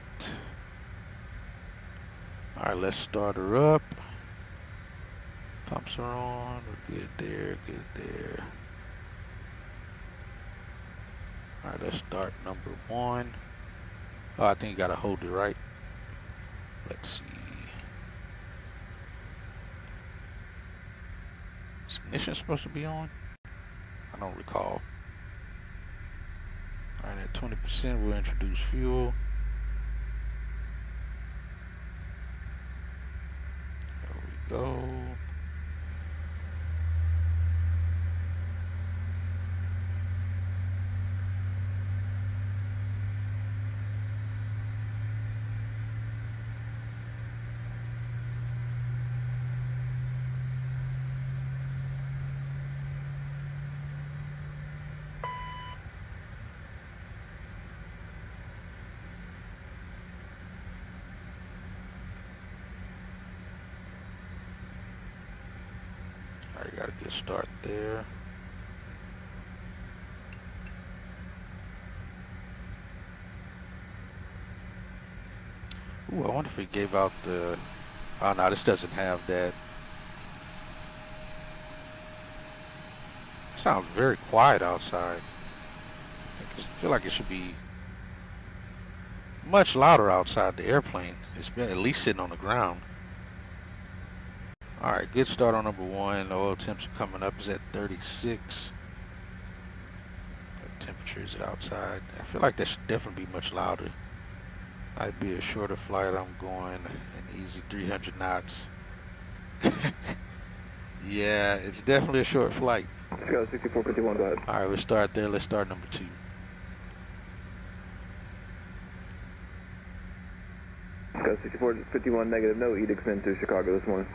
Alright, let's start her up. Pumps are on. We're good there, good there. Alright, let's start number 1. Oh, I think you gotta hold it right. Let's see. Is ignition supposed to be on? I don't recall. Alright, at 20%, we'll introduce fuel. There we go. Alright, got a good start there. Ooh, I wonder if it gave out the Oh no, this doesn't have that. It sounds very quiet outside. I feel like it should be much louder outside the airplane. It's been at least sitting on the ground. Alright, good start on number 1. The oil temps are coming up. Is at 36. What temperature is it outside? I feel like that should definitely be much louder. Might be a shorter flight. I'm going an easy 300 knots. Yeah, it's definitely a short flight. Let's go 6451, go ahead. Alright, we'll start there. Let's start number 2. Let's go 6451, negative, no edicts into Chicago this morning.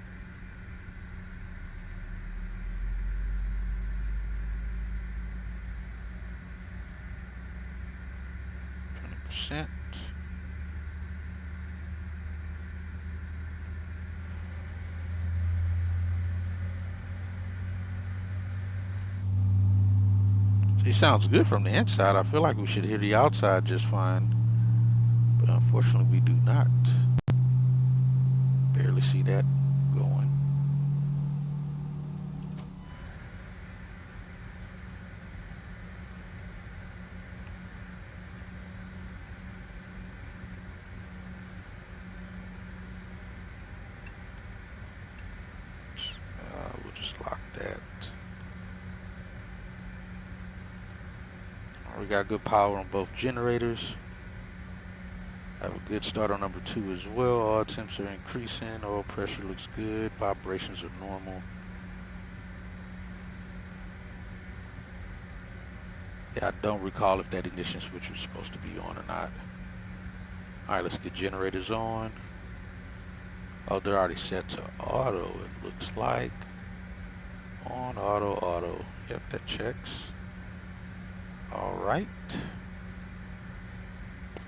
%. He sounds good from the inside. I feel like we should hear the outside just fine, but unfortunately we do not. Barely see that going. We'll just lock that. We got good power on both generators. Have a good start on number 2 as well. All temps are increasing. Oil pressure looks good. Vibrations are normal. Yeah, I don't recall if that ignition switch was supposed to be on or not. Alright, let's get generators on. Oh, they're already set to auto, it looks like. On auto. Yep, that checks. Alright.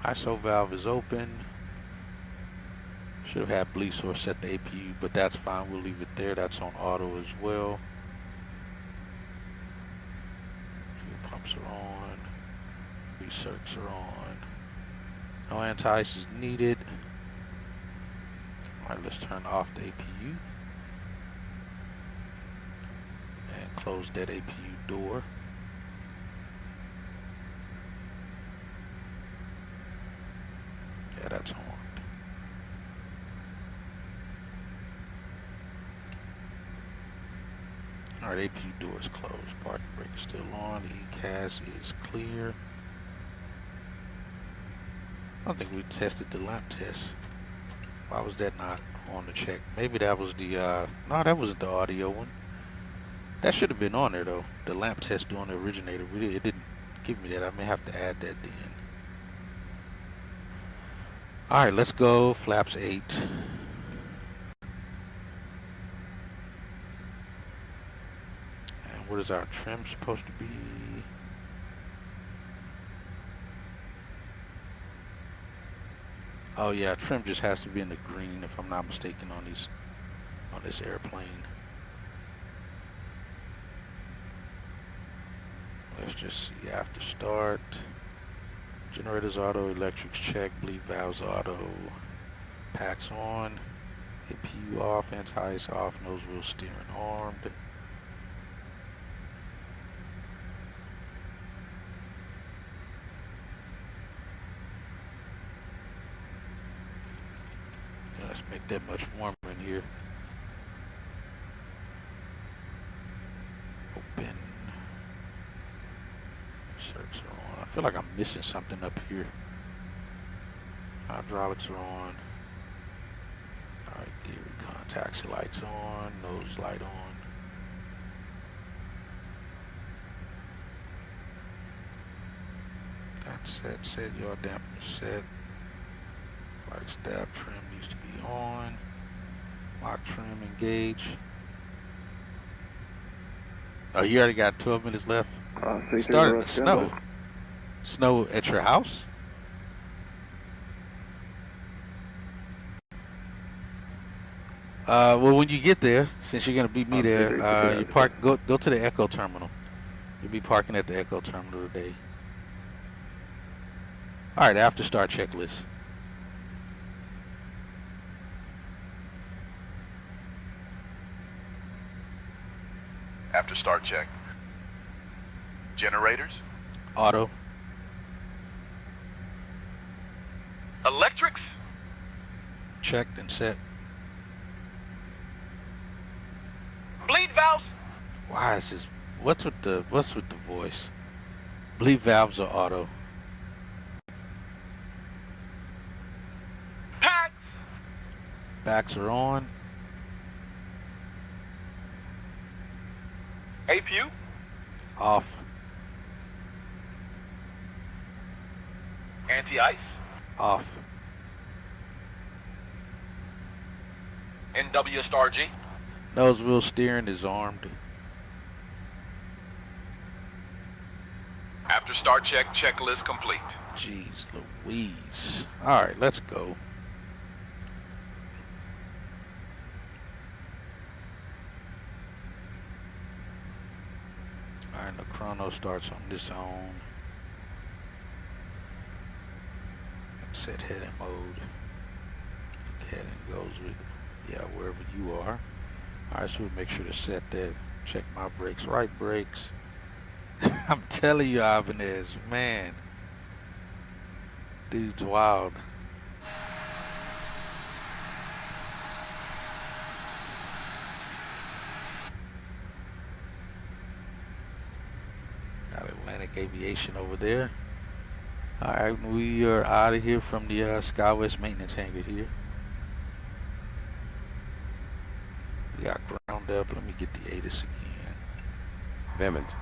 ISO valve is open. Should have had bleed source set the APU, but that's fine. We'll leave it there. That's on auto as well. Fuel pumps are on. Recircs are on. No anti-ice is needed. Alright, let's turn off the APU. And close that APU door. Yeah, that's on. Alright, APU door is closed. Parking brake is still on. The ECAS is clear. I don't think we tested the lamp test. Why was that not on the check? Maybe that was the, no, that wasn't the audio one. That should have been on there though. The lamp test on the originator. It didn't give me that. I may have to add that then. Alright, let's go. Flaps 8. And what is our trim supposed to be? Oh yeah, trim just has to be in the green if I'm not mistaken on this airplane. Let's just see after start. Generators auto, electrics check, bleed valves auto, packs on, APU off, anti-ice off, nose wheel steering armed. Let's make that much warmer in here. Open. Circs are on. I feel like I'm missing something up here. Hydraulics are on. Alright, gear contacts, lights on, nose light on. That's set, yaw dampener set. Like stab trim needs to be on. Lock trim engage. Oh, you already got 12 minutes left. It's starting to snow. Snow at your house? Well, when you get there, since you're gonna beat me there, you park. Go to the Echo terminal. You'll be parking at the Echo terminal today. All right, after start checklist. After start check. Generators? Auto. Electrics? Checked and set. Bleed valves? Why is this? What's with the voice? Bleed valves are auto. Packs? Backs are on. APU? Off. Anti-ice? Off. NWSRG? Nose wheel steering is armed. After start check, checklist complete. Jeez Louise. Alright, let's go. Alright, the chrono starts on this own. Set heading mode. Heading goes with, yeah, wherever you are. Alright, so we make sure to set that. Check my brakes, right brakes. I'm telling you, Ibanez, man. Dude's wild. Got Atlantic Aviation over there. Alright, we are out of here from the SkyWest maintenance hangar here. We got ground up. Let me get the ATIS again. Vement.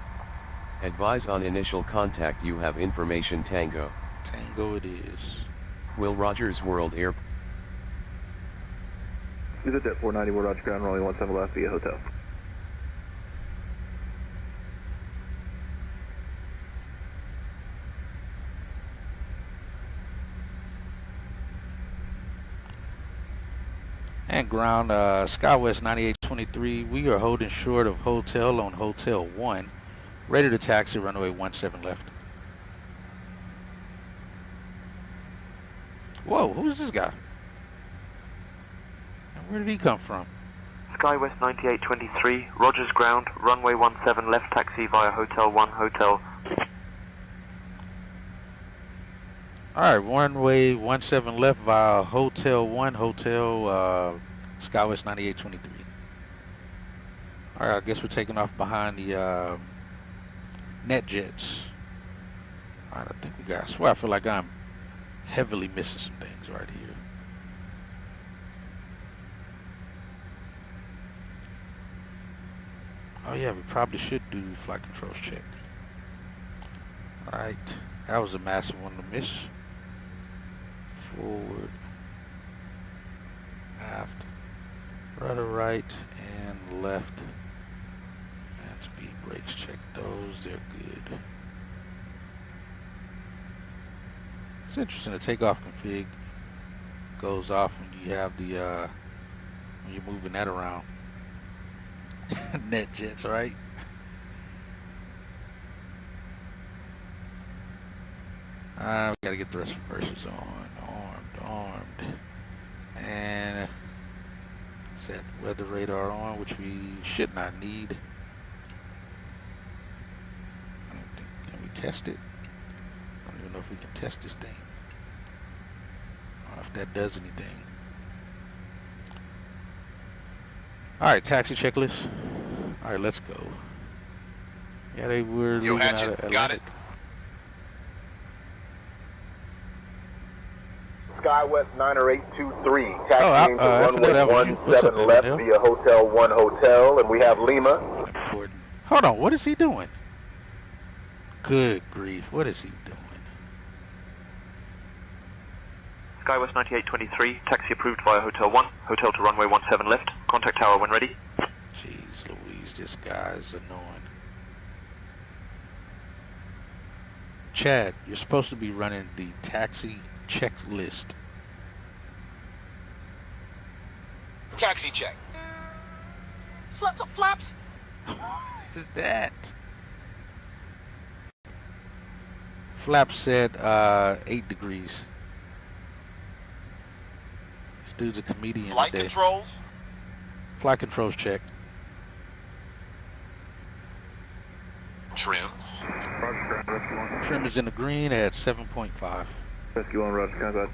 Advise on initial contact. You have information Tango. Tango it is. Will Rogers World Air. Visit that 490, Will Rogers ground, rolling 17 left via hotel. And ground, SkyWest 9823, we are holding short of hotel on Hotel 1. Ready to taxi, runway 17 left. Whoa, who's this guy? And where did he come from? SkyWest 9823, Rogers ground, runway 17 left, taxi via Hotel 1, hotel. Alright, runway 17 left via Hotel 1, hotel SkyWest 9823. Alright, I guess we're taking off behind the net jets. Alright, I think we got, I swear I feel like I'm heavily missing some things right here. Oh yeah, we probably should do flight controls check. Alright, that was a massive one to miss. Forward, aft, rudder right and left, and speed brakes, check those, they're good. It's interesting, the takeoff config goes off when you have the when you're moving that around. Net jets, right? We gotta get the rest of the reversers on. Armed. And set weather radar on, which we should not need. I don't think, can we test it? I don't even know if we can test this thing. Or if that does anything. Alright, taxi checklist. Alright, let's go. Yeah, they were leaving out of Atlantic. Got it. SkyWest 90823, taxiing to runway 17 left Hill? via Hotel 1 Hotel, and we have Lima. Important. Hold on, what is he doing? Good grief, what is he doing? SkyWest 9823, taxi approved via Hotel 1, hotel to runway 17 left, contact tower when ready. Jeez Louise, this guy is annoying. Chad, you're supposed to be running the taxi checklist. Taxi check. Sluts up flaps. What is that? Flap said 8 degrees. This dude's a comedian. Flight today. controls. Flight controls checked. Trims. Roger, Rescue 1. Trim is in the green at 7.5. Rescue 1, Roger, contact.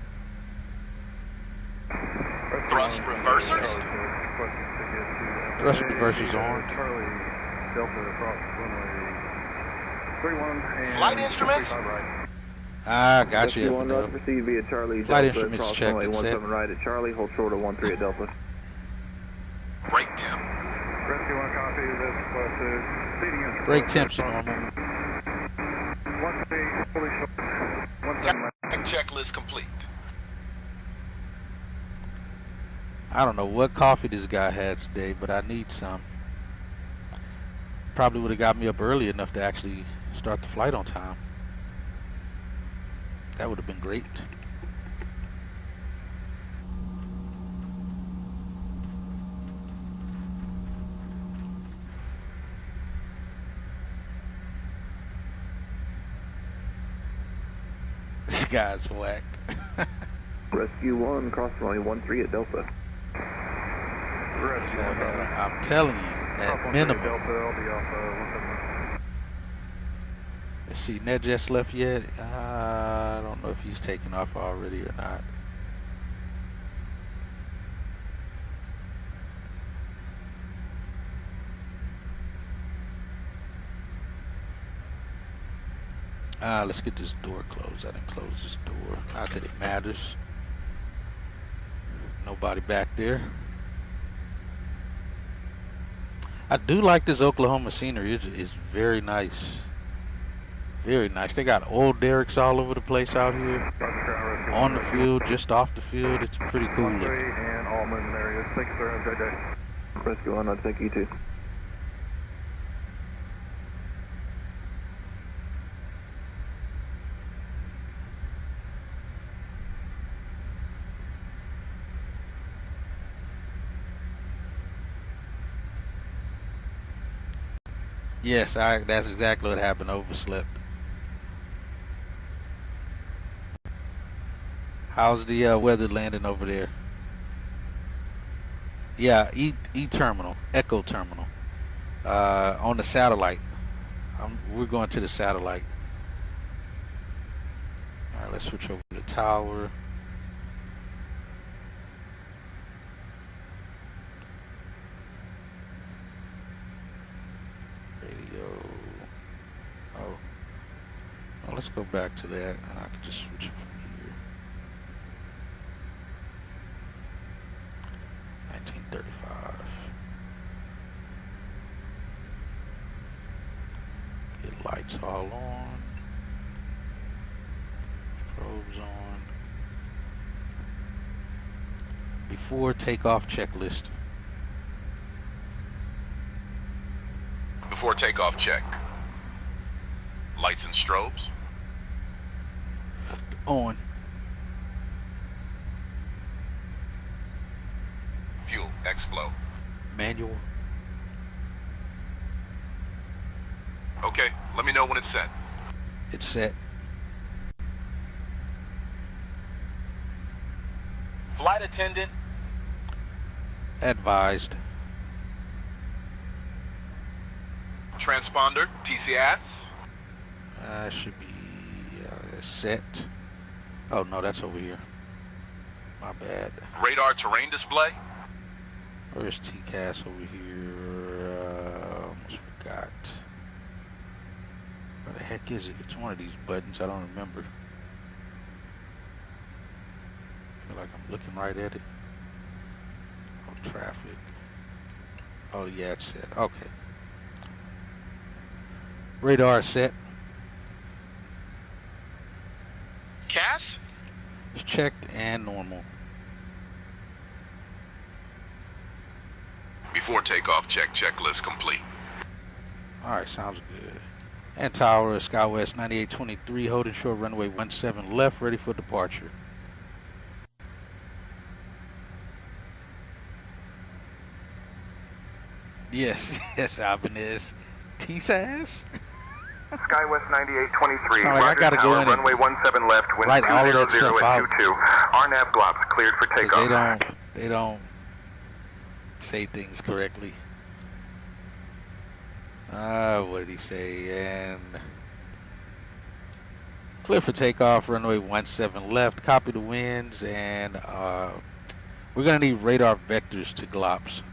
Thrust reversers. Thrust reversers on. Charlie Delta across runway 31 and Flight instruments. Ah, got you. Rescue 1, Roger, proceed via Charlie Flight Delta instruments across checked runway and set. 17 right at Charlie, hold short of 13 at Delta. Brake temp. Rescue 1, copy, this was seating instrument. Brake temps are normal. Tech checklist complete. I don't know what coffee this guy had today, but I need some. Probably would have got me up early enough to actually start the flight on time. That would have been great. This guy's whacked. Rescue 1, cross runway 13 at Delta. I'm telling you, at minimum. Let's see, NetJet's left yet? I don't know if he's taken off already or not. Let's get this door closed. I didn't close this door. Not that it matters. Nobody back there. I do like this Oklahoma scenery. It's very nice. Very nice. They got old derricks all over the place out here. On the field, just off the field. It's pretty cool looking. And all movement areas. Thank you, sir. Have a great day. Rescue 1, I'll take you too. Yes, that's exactly what happened. Overslept. How's the weather landing over there? Yeah, E terminal, Echo terminal, on the satellite. We're going to the satellite. All right, let's switch over to the tower. Well, let's go back to that, and I can just switch it from here. 1935. Get lights all on. Probes on. Before takeoff checklist. Before takeoff check. Lights and strobes. On. Fuel, X-flow. Manual. Okay, let me know when it's set. It's set. Flight attendant. Advised. Transponder, TCS. Should be set. Oh no, that's over here. My bad. Radar terrain display. Where's TCAS over here? Almost forgot. Where the heck is it? It's one of these buttons. I don't remember. I feel like I'm looking right at it. Oh, traffic. Oh yeah, it's set. Okay. Radar is set. CAS? It's checked and normal. Before takeoff check, checklist complete. Alright, sounds good. And tower, SkyWest 9823, holding short runway 17 left, ready for departure. Yes, yes, Albanese. T-Sass? SkyWest 9823, Sound like I Roger gotta go Tower, in and runway 17 left, wind write all of that 200 stuff at out. 22. RNAV glops cleared for takeoff. They don't say things correctly. What did he say? And clear for takeoff, runway 17 left. Copy the winds, and we're gonna need radar vectors to GLOPS.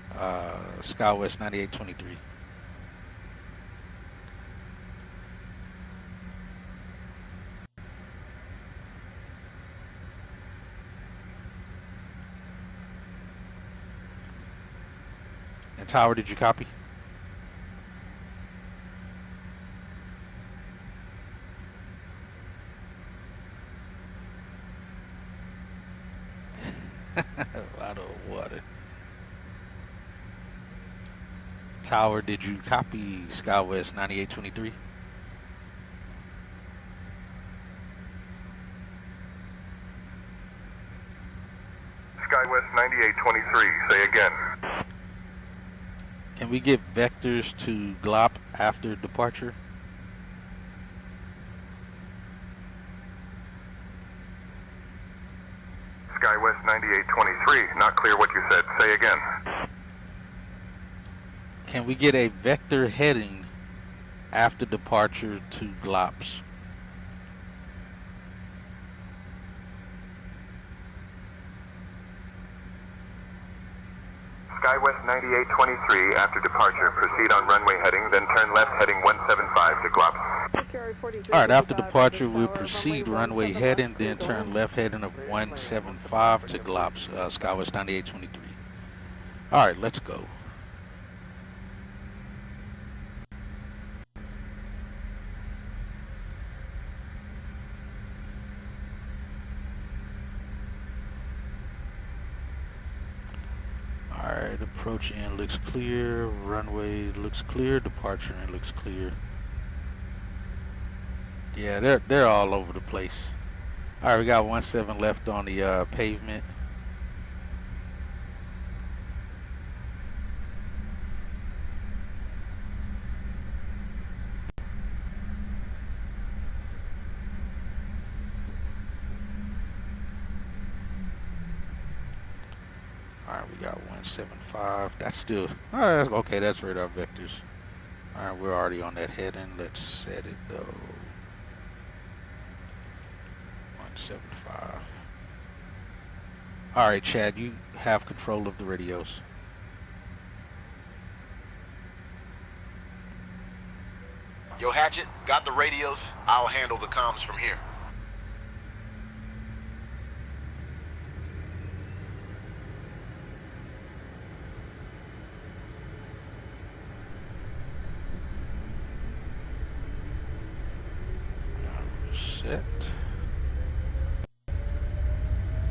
SkyWest 9823. And Tower, did you copy? Out of water. Tower, did you copy SkyWest 9823? SkyWest 9823, say again. Can we get vectors to GLOP after departure? SkyWest 9823, not clear what you said. Say again. Can we get a vector heading after departure to GLOPS? SkyWest 9823, after departure, proceed on runway heading, then turn left heading 175 to GLOPS. All right, after departure, we'll proceed runway heading, then turn left heading of 175 to GLOPS, SkyWest 9823. All right, let's go. Alright, approach in looks clear, runway looks clear, departure in looks clear. Yeah, they're all over the place. Alright, we got 17 left on the pavement. Alright, we got 175. That's still, alright, okay, that's radar vectors. Alright, we're already on that heading. Let's set it though. 175. Alright, Chad, you have control of the radios. Yo, Hatchet, got the radios. I'll handle the comms from here. Set.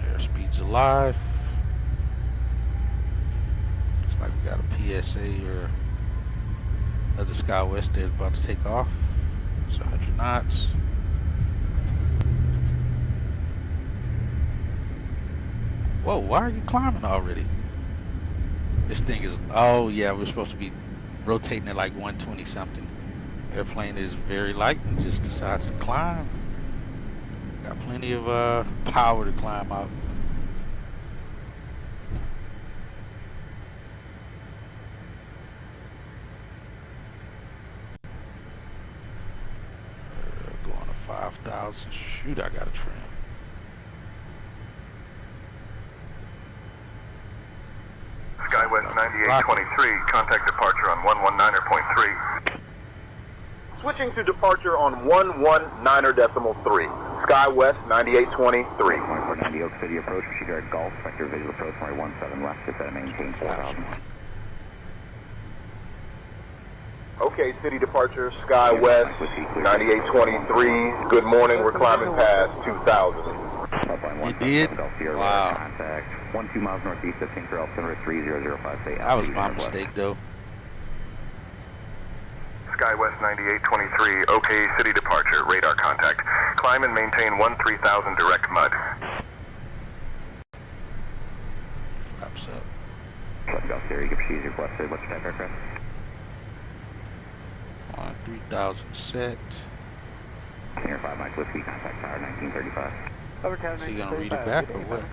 Airspeed's alive. Looks like we got a PSA or another SkyWest that's about to take off. It's 100 knots. Whoa, why are you climbing already? This thing is, oh yeah, we're supposed to be rotating at like 120 something. Airplane is very light and just decides to climb. Got plenty of power to climb out. Going to 5,000. Shoot, I got a trim. SkyWest 9823, contact departure on 119.3. Switching to departure on 119.3. SkyWest 9823. 2490 Oak City approach, Guard Golf, vector visual approach, runway 17 left, to maintain 4,000. Okay, city departure, SkyWest 9823. Good morning, we're climbing past 2,000. You did? Wow. Contact 12 miles northeast of Tinker Elf, 3005. That was my mistake though. SkyWest 9823, okay, city departure, radar contact. Climb and maintain 13,000 direct mud. Flaps up. Let's go, Siri, you can proceed your requested. What's your type aircraft? On 3,000 set. Senior 5 Mike Whiskey, contact tower 1935. So you gonna read it back or what?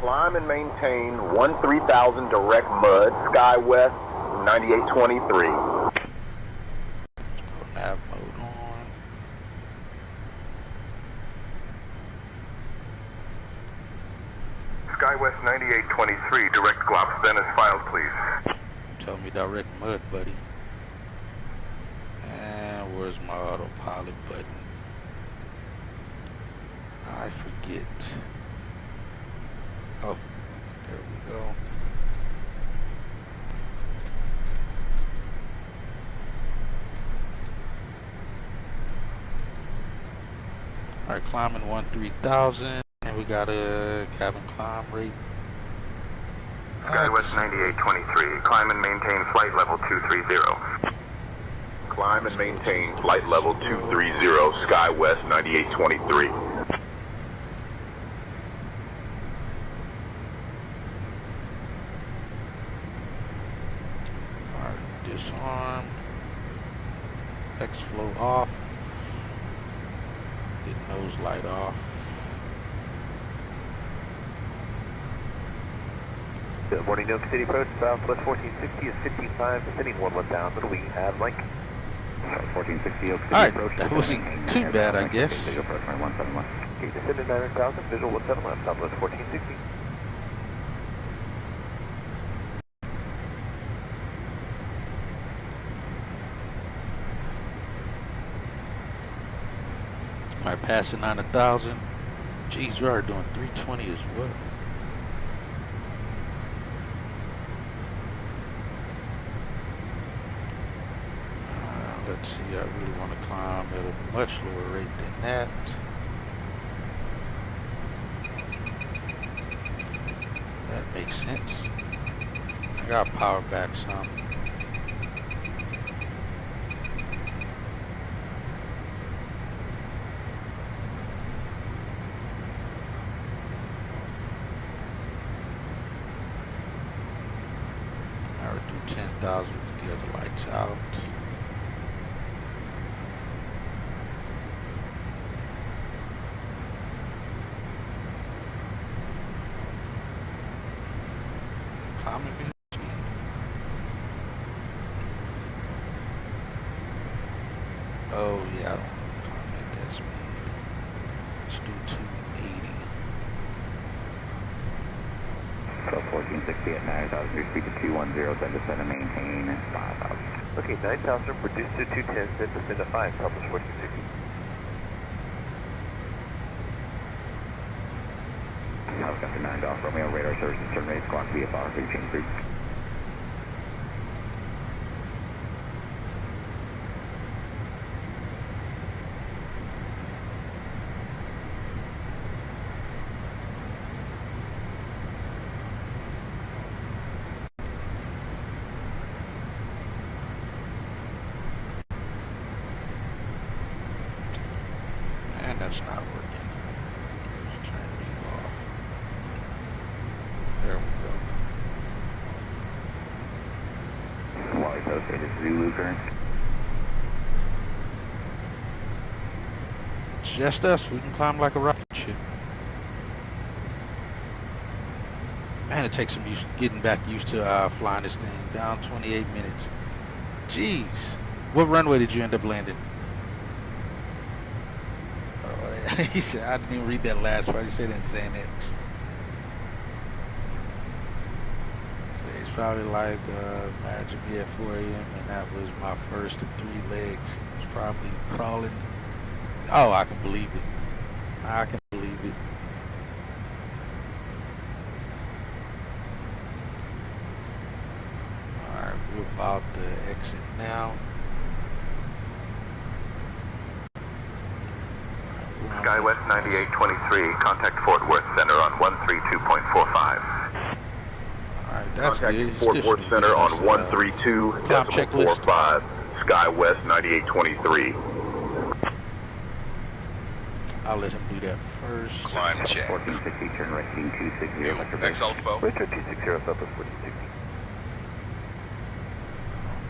Climb and maintain 13,000 direct mud, SkyWest 9823. Nav mode on. SkyWest 9823, direct glops, Venice files, please. Tell me direct mud, buddy. And where's my autopilot button? I forget. Oh, there we go. Alright, climbing 13,000, and we got a cabin climb rate. SkyWest 9823, climb and maintain flight level 230. Climb and maintain flight level 230, SkyWest 9823. Alright, disarm. X-flow off. Get nose light off. Good morning, New York City approach, Southwest 1460 is 55, descending 11,000. We have Mike. 1460 Oak City Alright, approach. that wasn't too bad, I guess. Visual approach 171. Okay, descending 9,000, visual 171, Southwest 1460. Alright, passing 9,000. Jeez, we are doing 320 as well. Let's see, I really want to climb at a much lower rate than that. That makes sense. I got power back some. I would do 10,000 with the other lights out. Climbing view. Oh yeah, I don't want to climb at that speed. Let's do 280. So 1460 at 9,000, your speed to 210, then descend and maintain 5,000. Okay, 9,000, reduce to 210, then descend to 5, Southwest 1460. Helicopter 9 Golf Romeo, radar services terminated, squawk VFR, change group. And that's not working. Let's turn you off. There we go. Wally associated Zulu current. It's just us. We can climb like a rocket ship. Man, it takes some getting back used to flying this thing. Down 28 minutes. Jeez. What runway did you end up landing? He said, I didn't even read that last part. He said in Xanax. So it's probably like, imagine me at 4 a.m. and that was my first of 3 legs. He was probably crawling. Oh, I can believe it. I can believe it. Alright, we're about to exit now. SkyWest 9823, contact Fort Worth Center on 132.45. Alright, that's Contact good. Fort Worth Center on 132.45, SkyWest 9823. I'll let him do that first. Climb check. 1460, turn right, King 260, View, vector base. XLFO. Richard 260, Southwest 1460.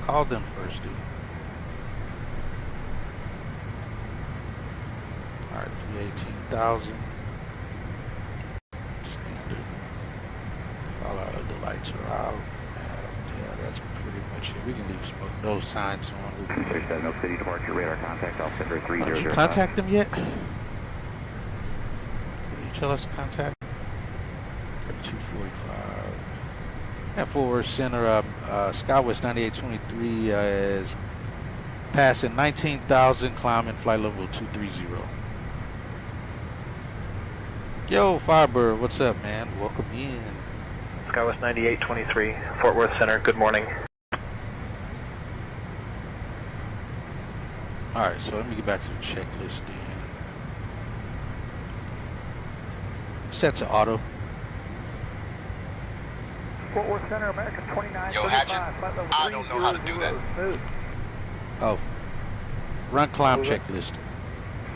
Call them first, dude. Alright, 318,000. Standard. shit, we can leave smoke, those signs on. 37 Oak City departure radar contact officer 3005. Did you contact them yet? Did you tell us to contact? 3245. And forward center, SkyWest 9823 is passing 19,000, climbing flight level 230. Yo, Firebird, what's up, man? Welcome in. SkyWest 9823, Fort Worth Center, good morning. Alright, so let me get back to the checklist then. Set to auto. Fort Worth Center, American 29. Yo, Hatchet, I don't know how to do that. Oh. Run climb checklist.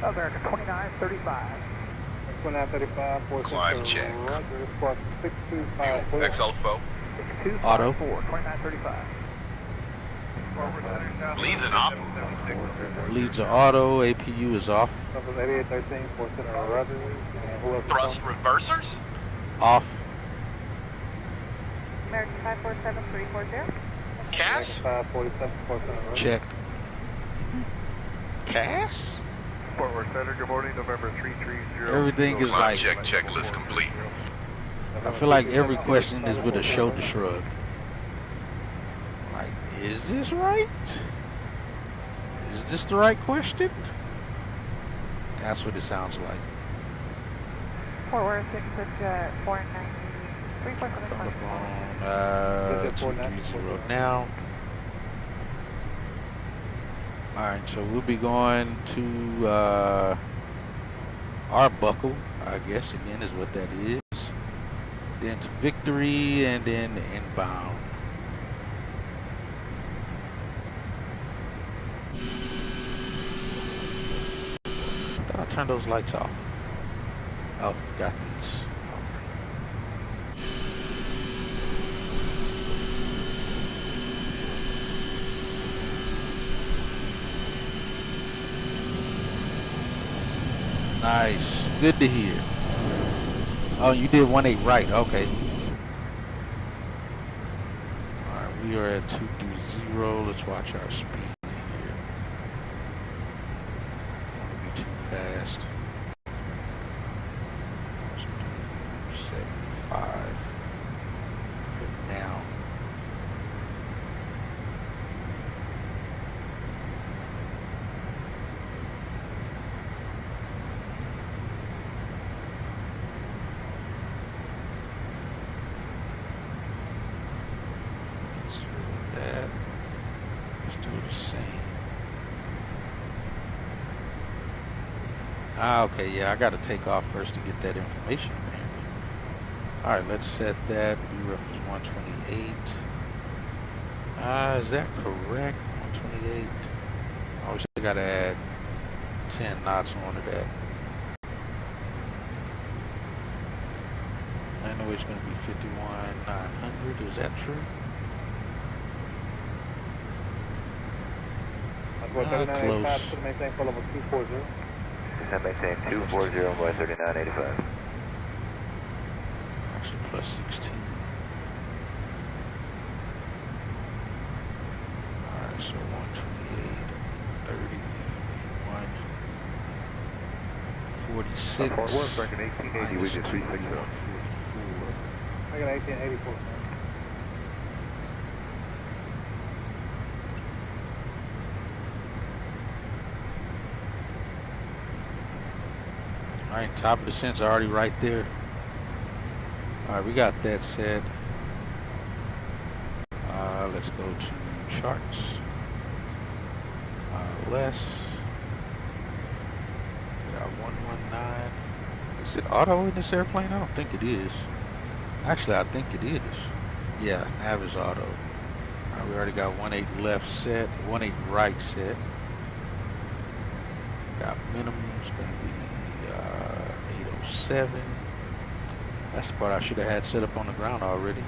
American 2935. 2935. Climb check. View XL4. Auto. 2935. Leads an op. Leads are auto. APU is off. Thrust reversers? Off. American 547340. Cass? Checked. Cass? Fort Worth Center, good morning, November 330. Everything is Climb like, check checklist complete. I feel like every question is with a shoulder shrug. Like, is this right? Is this the right question? That's what it sounds like. Fort Worth, 490. 230 now. Alright, so we'll be going to Arbuckle, I guess, again, is what that is. Then to Victory, and then inbound. Thought I turned those lights off. Oh, got these. Nice. Good to hear. Oh, you did 18 right. Okay. Alright, we are at 230. Let's watch our speed here. Don't want to be too fast. Let's do 75 for now. Okay, yeah, I got to take off first to get that information, apparently. Alright, let's set that. VREF is 128. Is that correct? 128. I always got to add 10 knots onto that. I know it's going to be 51,900. Is that true? Close. Descend maintain 240 by 3985. Actually, plus 16. Alright, so 128, 30, 146. Fort Worth, American 1880, we did 360. 144. I got 1884. Alright, top of the sensor already right there. Alright, we got that set. Let's go to charts. Less. We got 119. Is it auto in this airplane? I don't think it is. Actually, I think it is. Yeah, nav is auto. Alright, we already got 18 left set, 18 right set. Got minimum's gonna be 807. That's the part I should have had set up on the ground already.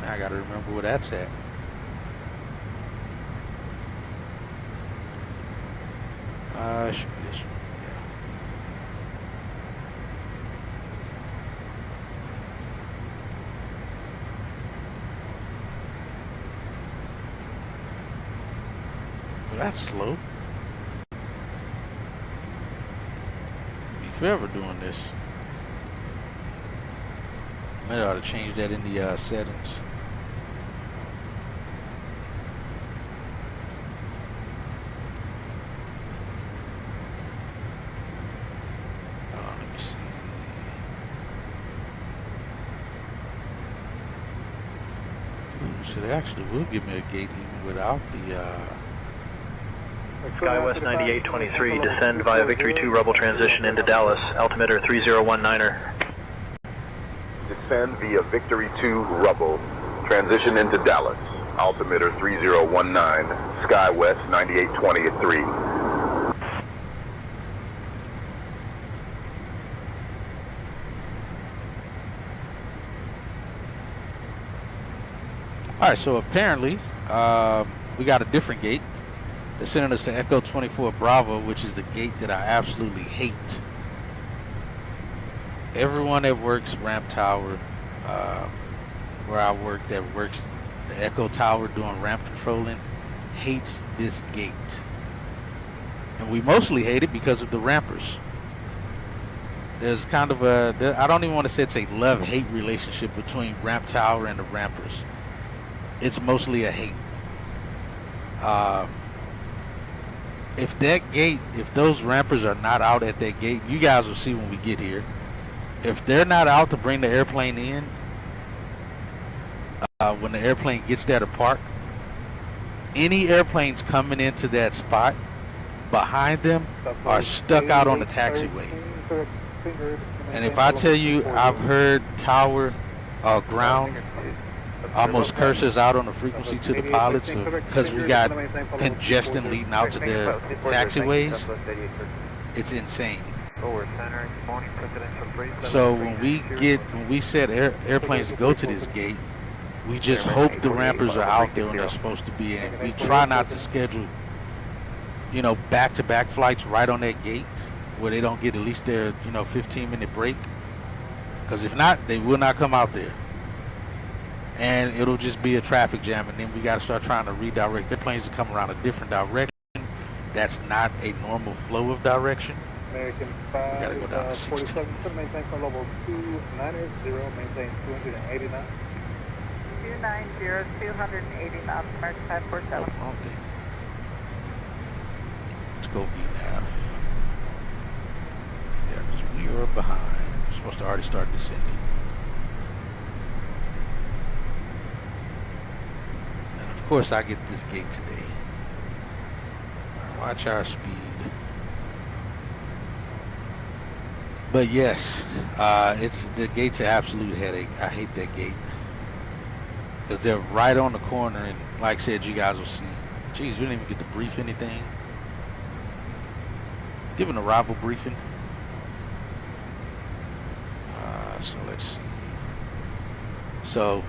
Now I gotta remember where that's at. It should be this one, yeah. Well, that's slow. Be forever doing this. Maybe I ought to change that in the settings. Let me see. Ooh, so they actually will give me a gate even without the Skywest 9823, descend via Victory 2 Rebel transition into Dallas, altimeter 3019er. Descend via Victory 2 Rebel, transition into Dallas, altimeter 3019, Skywest 9820 at 3. Alright, so apparently we got a different gate. They're sending us to Echo 24 Bravo, which is the gate that I absolutely hate. Everyone that works Ramp Tower, where I work, that works the Echo Tower doing ramp controlling, hates this gate. And we mostly hate it because of the rampers. There's kind of a, I don't even want to say it's a love-hate relationship between Ramp Tower and the rampers. It's mostly a hate. If that gate, if those rampers are not out at that gate, you guys will see when we get here. If they're not out to bring the airplane in, when the airplane gets there to park, any airplanes coming into that spot behind them are stuck out on the taxiway. And if I tell you, I've heard tower, ground almost curses out on the frequency to the pilots because we got congestion leading out to their taxiways. It's insane. So when we set airplanes to go to this gate, we just hope the rampers are out there when they're supposed to be, and we try not to schedule, you know, back-to-back flights right on that gate where they don't get at least their, you know, 15-minute break. Because if not, they will not come out there. And it'll just be a traffic jam, and then we got to start trying to redirect their planes to come around a different direction. That's not a normal flow of direction. American We 5, got to go down to 16. 47, maintain for level 290, maintain 280 knots. 290, 280 knots, American 547. Let's go VNAV. Yeah, because we are behind. We're supposed to already start descending. Of course, I get this gate today. Watch our speed. But yes, it's the gate's an absolute headache. I hate that gate because they're right on the corner, and like I said, you guys will see. Geez, we didn't even get to brief anything. Give an arrival briefing. So let's see. So.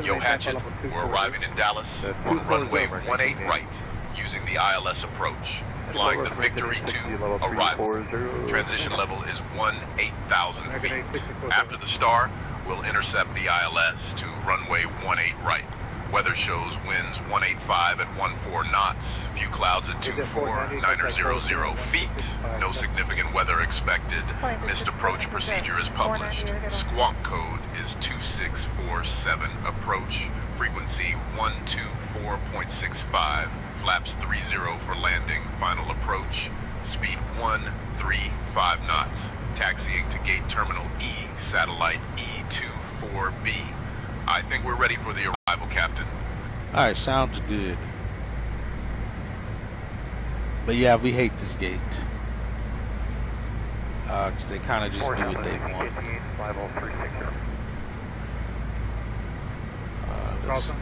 Yo, Hatchet, we're arriving in Dallas on runway 18 right, using the ILS approach, flying the Victory 2 arrival. Transition level is 18,000 feet. After the star, we'll intercept the ILS to runway 18 right. Weather shows winds 185 at 14 knots, few clouds at 24, 900 feet, no significant weather expected. Missed approach procedure is published. Squawk code is 2647. Approach frequency 124.65. Flaps 30 for landing. Final approach. Speed 135 knots. Taxiing to gate terminal E, satellite E24B. I think we're ready for the arrival, Captain. All right, sounds good. But yeah, we hate this gate. Because they kind of just do what they want. Let's see.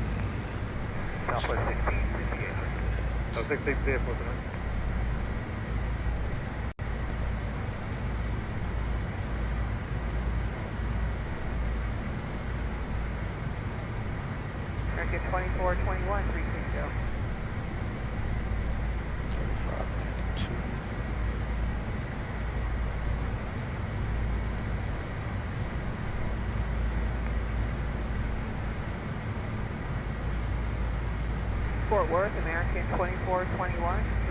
Southwest 1658. So 1658. American 2421, 360. 3592. Fort Worth, American 2421,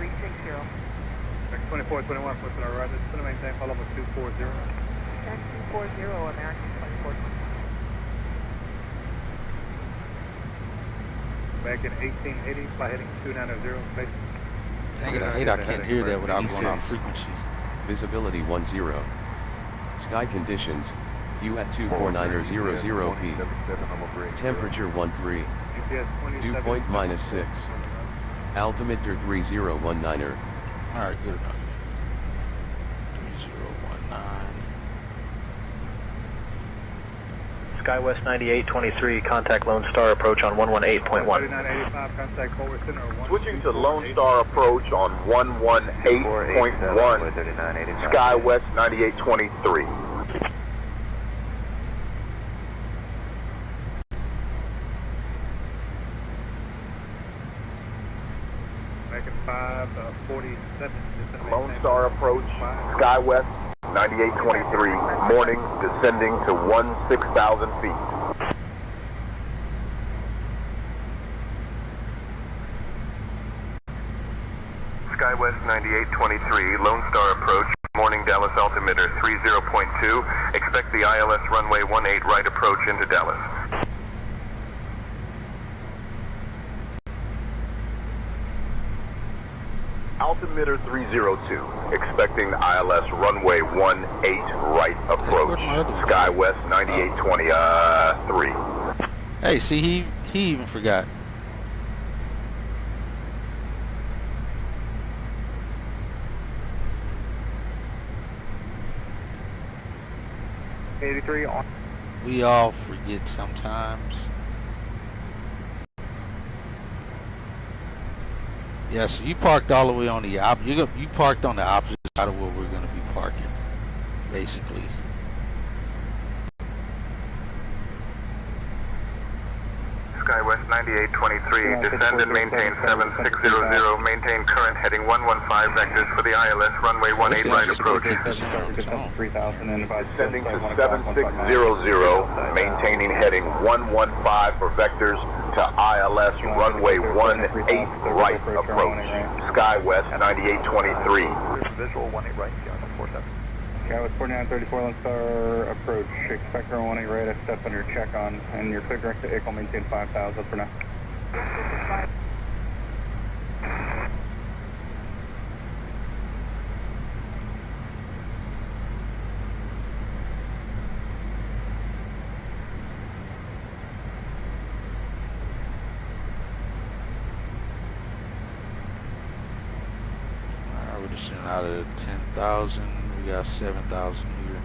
360. 2421, pushing our right. It's going to maintain flight level 240. Check 240, American 2421. Back in 1880, fly heading 290, space. Dang it, I hate I can't hear that without going off E6. frequency. Visibility 10. Sky conditions, view at 24900 feet. Temperature 13. Dew point -6. Altimeter 3019. Alright, good enough. 3019. SkyWest 9823, contact Lone Star approach on 118.1. 4985, contact forward center. Switching to Lone Star approach on 118.1. SkyWest 9823. Back in 547. Lone Star approach, SkyWest 9823, morning, descending to 16,000 feet. SkyWest 9823, Lone Star approach, morning, Dallas altimeter 30.2, expect the ILS runway 18 right approach into Dallas. Altimeter 302, expecting ILS runway 18 right approach. SkyWest 9823. Hey, see, he even forgot. on. We all forget sometimes. Yeah, so you parked all the way on the you parked on the opposite side of where we're going to be parking, basically. SkyWest 9823, descend and maintain 7600, maintain current heading 115 vectors for the ILS runway 18 right approach. Descending to 7600, maintaining heading 115 for vectors to ILS runway 18 right approach. SkyWest 9823. Visual 18 right, 47. SkyWest 4934, Lone Star approach. Expect our 18 right, I step under check on, and you're clear direct to Echo, maintain 5000 for now. Alright, we're just out of 10,000. We got 7,000 here.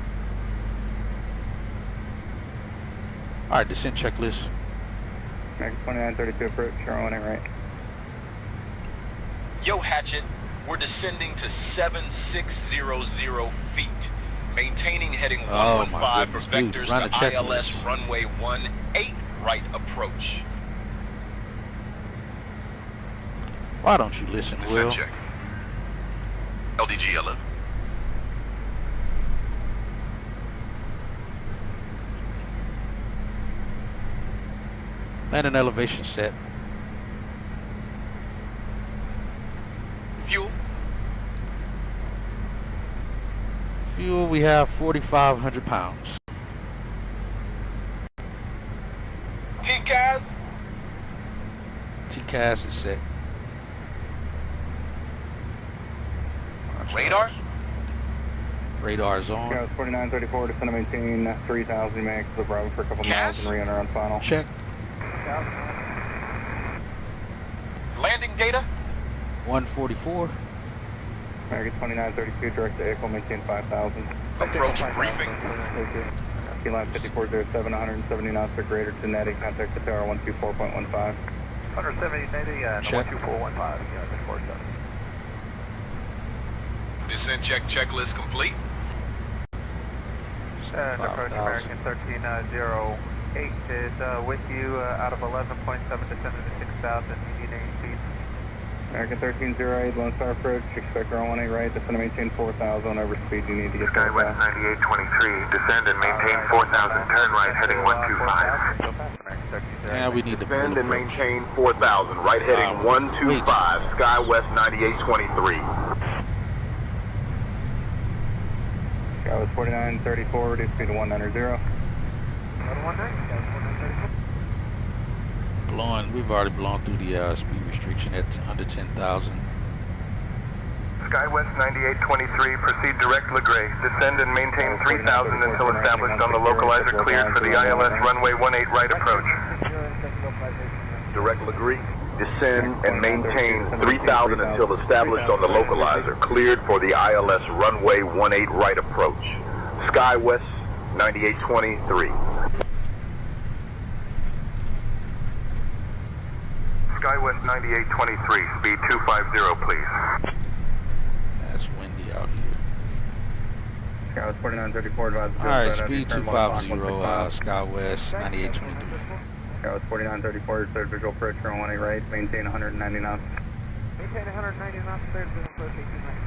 Alright, descent checklist. American 2932 approach, you're 18 right. Yo, Hatchet, we're descending to 7600 feet. Maintaining heading 115 for vectors to ILS runway 18 right approach. Why don't you listen, Descent Will? check. LDG 11. Landing elevation set. Fuel. Fuel, we have 4,500 pounds. TCAS. TCAS is set. Radar. Radar's on. SkyWest 4934, descend and maintain 3000 max of Bravo for a couple miles and re-enter on final. Check. Landing data. 144. American 2932, direct to Echo, maintain 5000. Approach briefing. Line 5407, 170 knots or greater to netting, contact the tower 124.15. 170, 124.15, Descent check checklist complete. approach American 1308 is with you out of 11.7, descended to 6,000, you need any speed. American 1308, Lone Star approach, expect our 18 right, descend and maintain 4,000, over speed you need to get SkyWest 9823, descend and maintain 4,000, turn right heading 125. Yeah, we need the full Descend and approach. maintain 4,000. Right heading 125. Sky West 9823. Sky West 4934, reduce speed to 190. We've already blown through the speed restriction at under 10,000. Sky West 9823, proceed direct LeGray. Descend and maintain 3,000 until established on the localizer cleared for the ILS runway 18 right approach. Direct LeGray. Descend and maintain 3,000 until established on the localizer cleared for the ILS runway 18 right approach. Sky West 9823. Sky West 9823, speed 250, please. That's windy out here. Sky West 4934, advise. Alright, speed 250, Sky West 9823. Sky West 4934, third visual approach, runway 18 right, maintain 190 knots. Maintain 190 knots, third visual approach, 18 knots.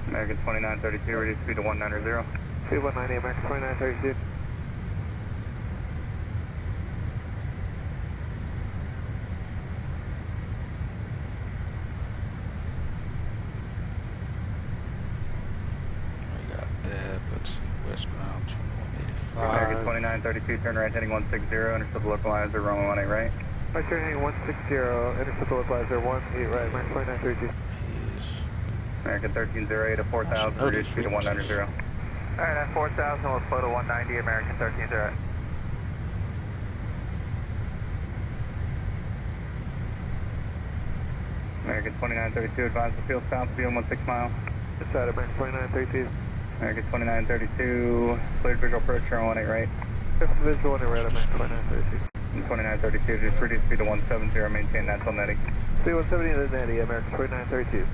American 2932, reduce speed to 190. Speed 190, American 2932. We got that. Let's see. Westbound 2185. American 2932, turn right heading 160, intercept the localizer, runway 18 right. Right turn heading 160, intercept the localizer 18 right, American 2932. American 1308 at 4,000, reduce speed to 190. Alright, at 4,000, we'll flow to 190, American 1308. American 2932, advise the field south, speed 16 miles. This side, American 2932. American 2932, cleared visual approach, runway 18 right. Fifth visual 18 right, American 2932. 2932, just reduce speed to 170, maintain natural netting. Speed 170 to the netty, American 2932.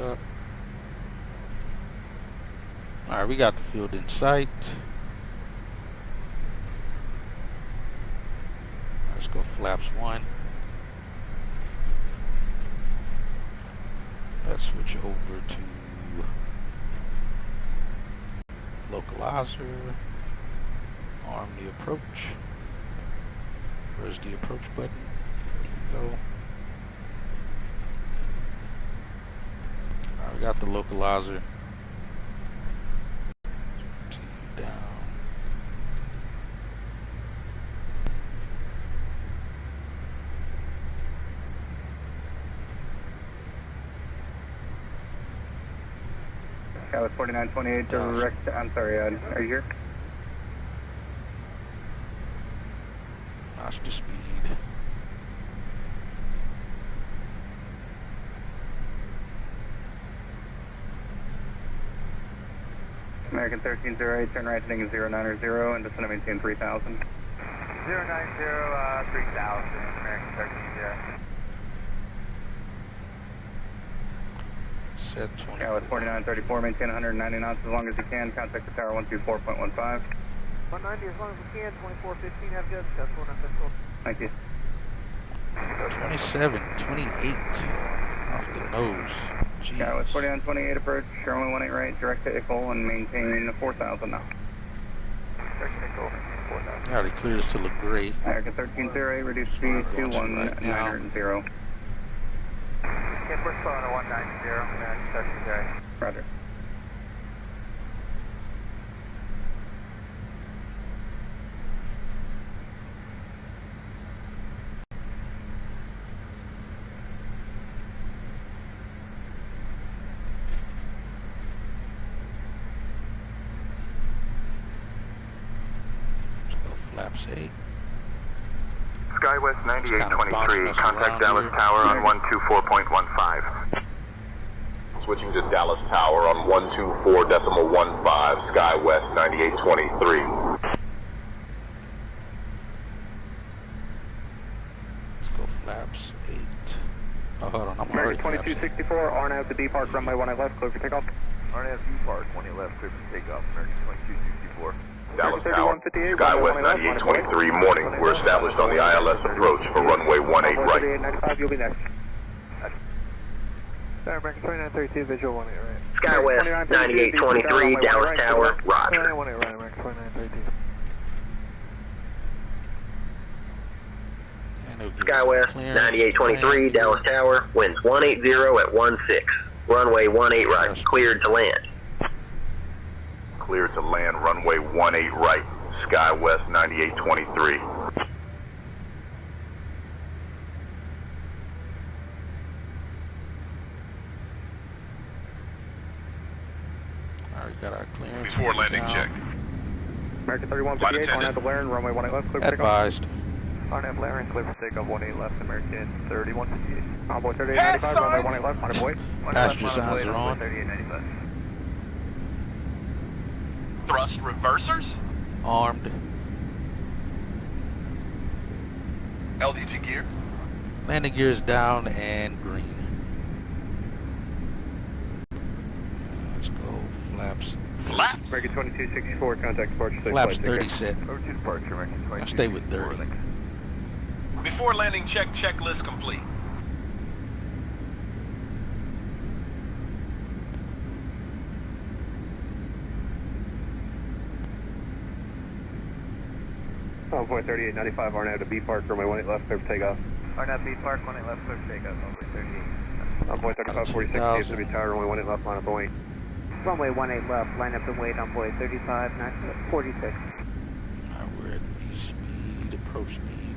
Up. Alright, we got the field in sight. Let's go flaps 1. Let's switch over to localizer. Arm the approach. Where's the approach button? There we go. We got the localizer. Down. Sky West 4928, direct. I'm sorry, are you here? Lost the speed. American 1308, turn right heading 090 and descend and maintain 3,000. 090, 3000, American 1308. Set 20. Yeah, with 4934, maintain 190 knots as long as you can. Contact the tower 124.15. 190 as long as we can, 2415, have good. That's 494. Thank you. 27, 28 off the nose. Jeez. Yeah, with 4928 approach, runway 18 right, direct to Ickle and maintain 4,000 now. Direct to Ickle, 4,000. Already cleared us to look great. American 1308, reduce speed to 190. Okay, we're slowing to 190, American 1308. Roger. Flaps 8. Skywest 9823, contact Dallas Tower on 124.15. switching to Dallas Tower on 124.15, SkyWest 9823. Let's go flaps 8. Oh, hold on, I'm already flaps 8. 2264, RNAV to B Park, runway 18 left, clear for takeoff. RNAV B Park, 18 left, clear for takeoff, American 2264. Dallas Tower, SkyWest 9823, morning. We're established on the ILS approach for runway 18 right. 9895, you'll be next. American 2932, visual 18 right. SkyWest 9823, Dallas Tower, roger. 18 right, American 2932. SkyWest 9823, Dallas Tower, winds 180 at 16. Runway 18 right, cleared to land. Cleared to land, runway 18 right, SkyWest 9823. Alright, got our clearance. Before landing check. American 3158, RNAV to Laren, runway 18 left, clear for takeoff. Advised. RNAV Laren, clear for takeoff, 18 left, American 3158. Envoy 3895, runway 18 left, on boy. Passenger signs are on. 3895. Thrust reversers? Armed. LDG gear? Landing gears down and green. Let's go flaps. Flaps? American 2264, contact departure. Flaps 30 set. Over to departure, American 2264. I'll stay with 30. Before landing check, checklist complete. Envoy 3895, RNAV to B Park, runway 18 left, clear for takeoff. RNAV B Park, 18 left, clear for takeoff, Envoy 38. Envoy 3546, DFW Tower, runway 18 left, line up and wait. Runway 18 left, line up and wait, envoy 3546. Alright, we're at V speed, approach speed.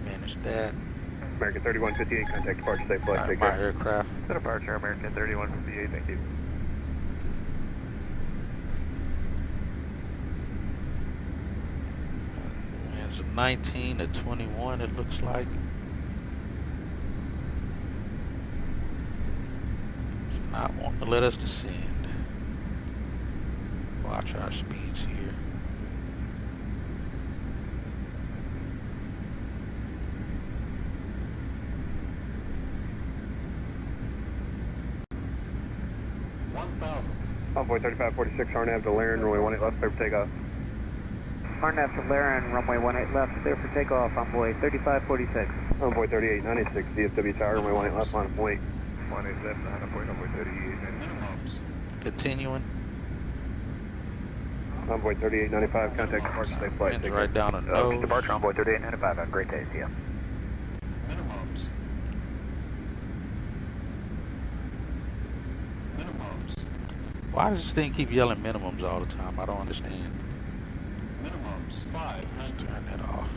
Manage that. American 3158, contact departure, safe flight, Alright, take my care. aircraft. To departure, American 3158, thank you. Winds of 19 to 21, it looks like. It's not wanting to let us descend. Watch our speeds here. Envoy 3546, RNAV to Laren, runway 18 left, clear for takeoff. RNAV to Laren, runway 18 left, clear for takeoff, envoy 3546. Envoy 3896, DFW Tower, runway 18 left, line up and wait. 18 left, line up, wait, envoy 38. Continuing. Envoy 3895, contact departure, safe flight, Winds take right care. down a nose. Departure, envoy 3895, have a great day, see ya. Why does this thing keep yelling minimums all the time? I don't understand. Minimums 500. Let's turn that off.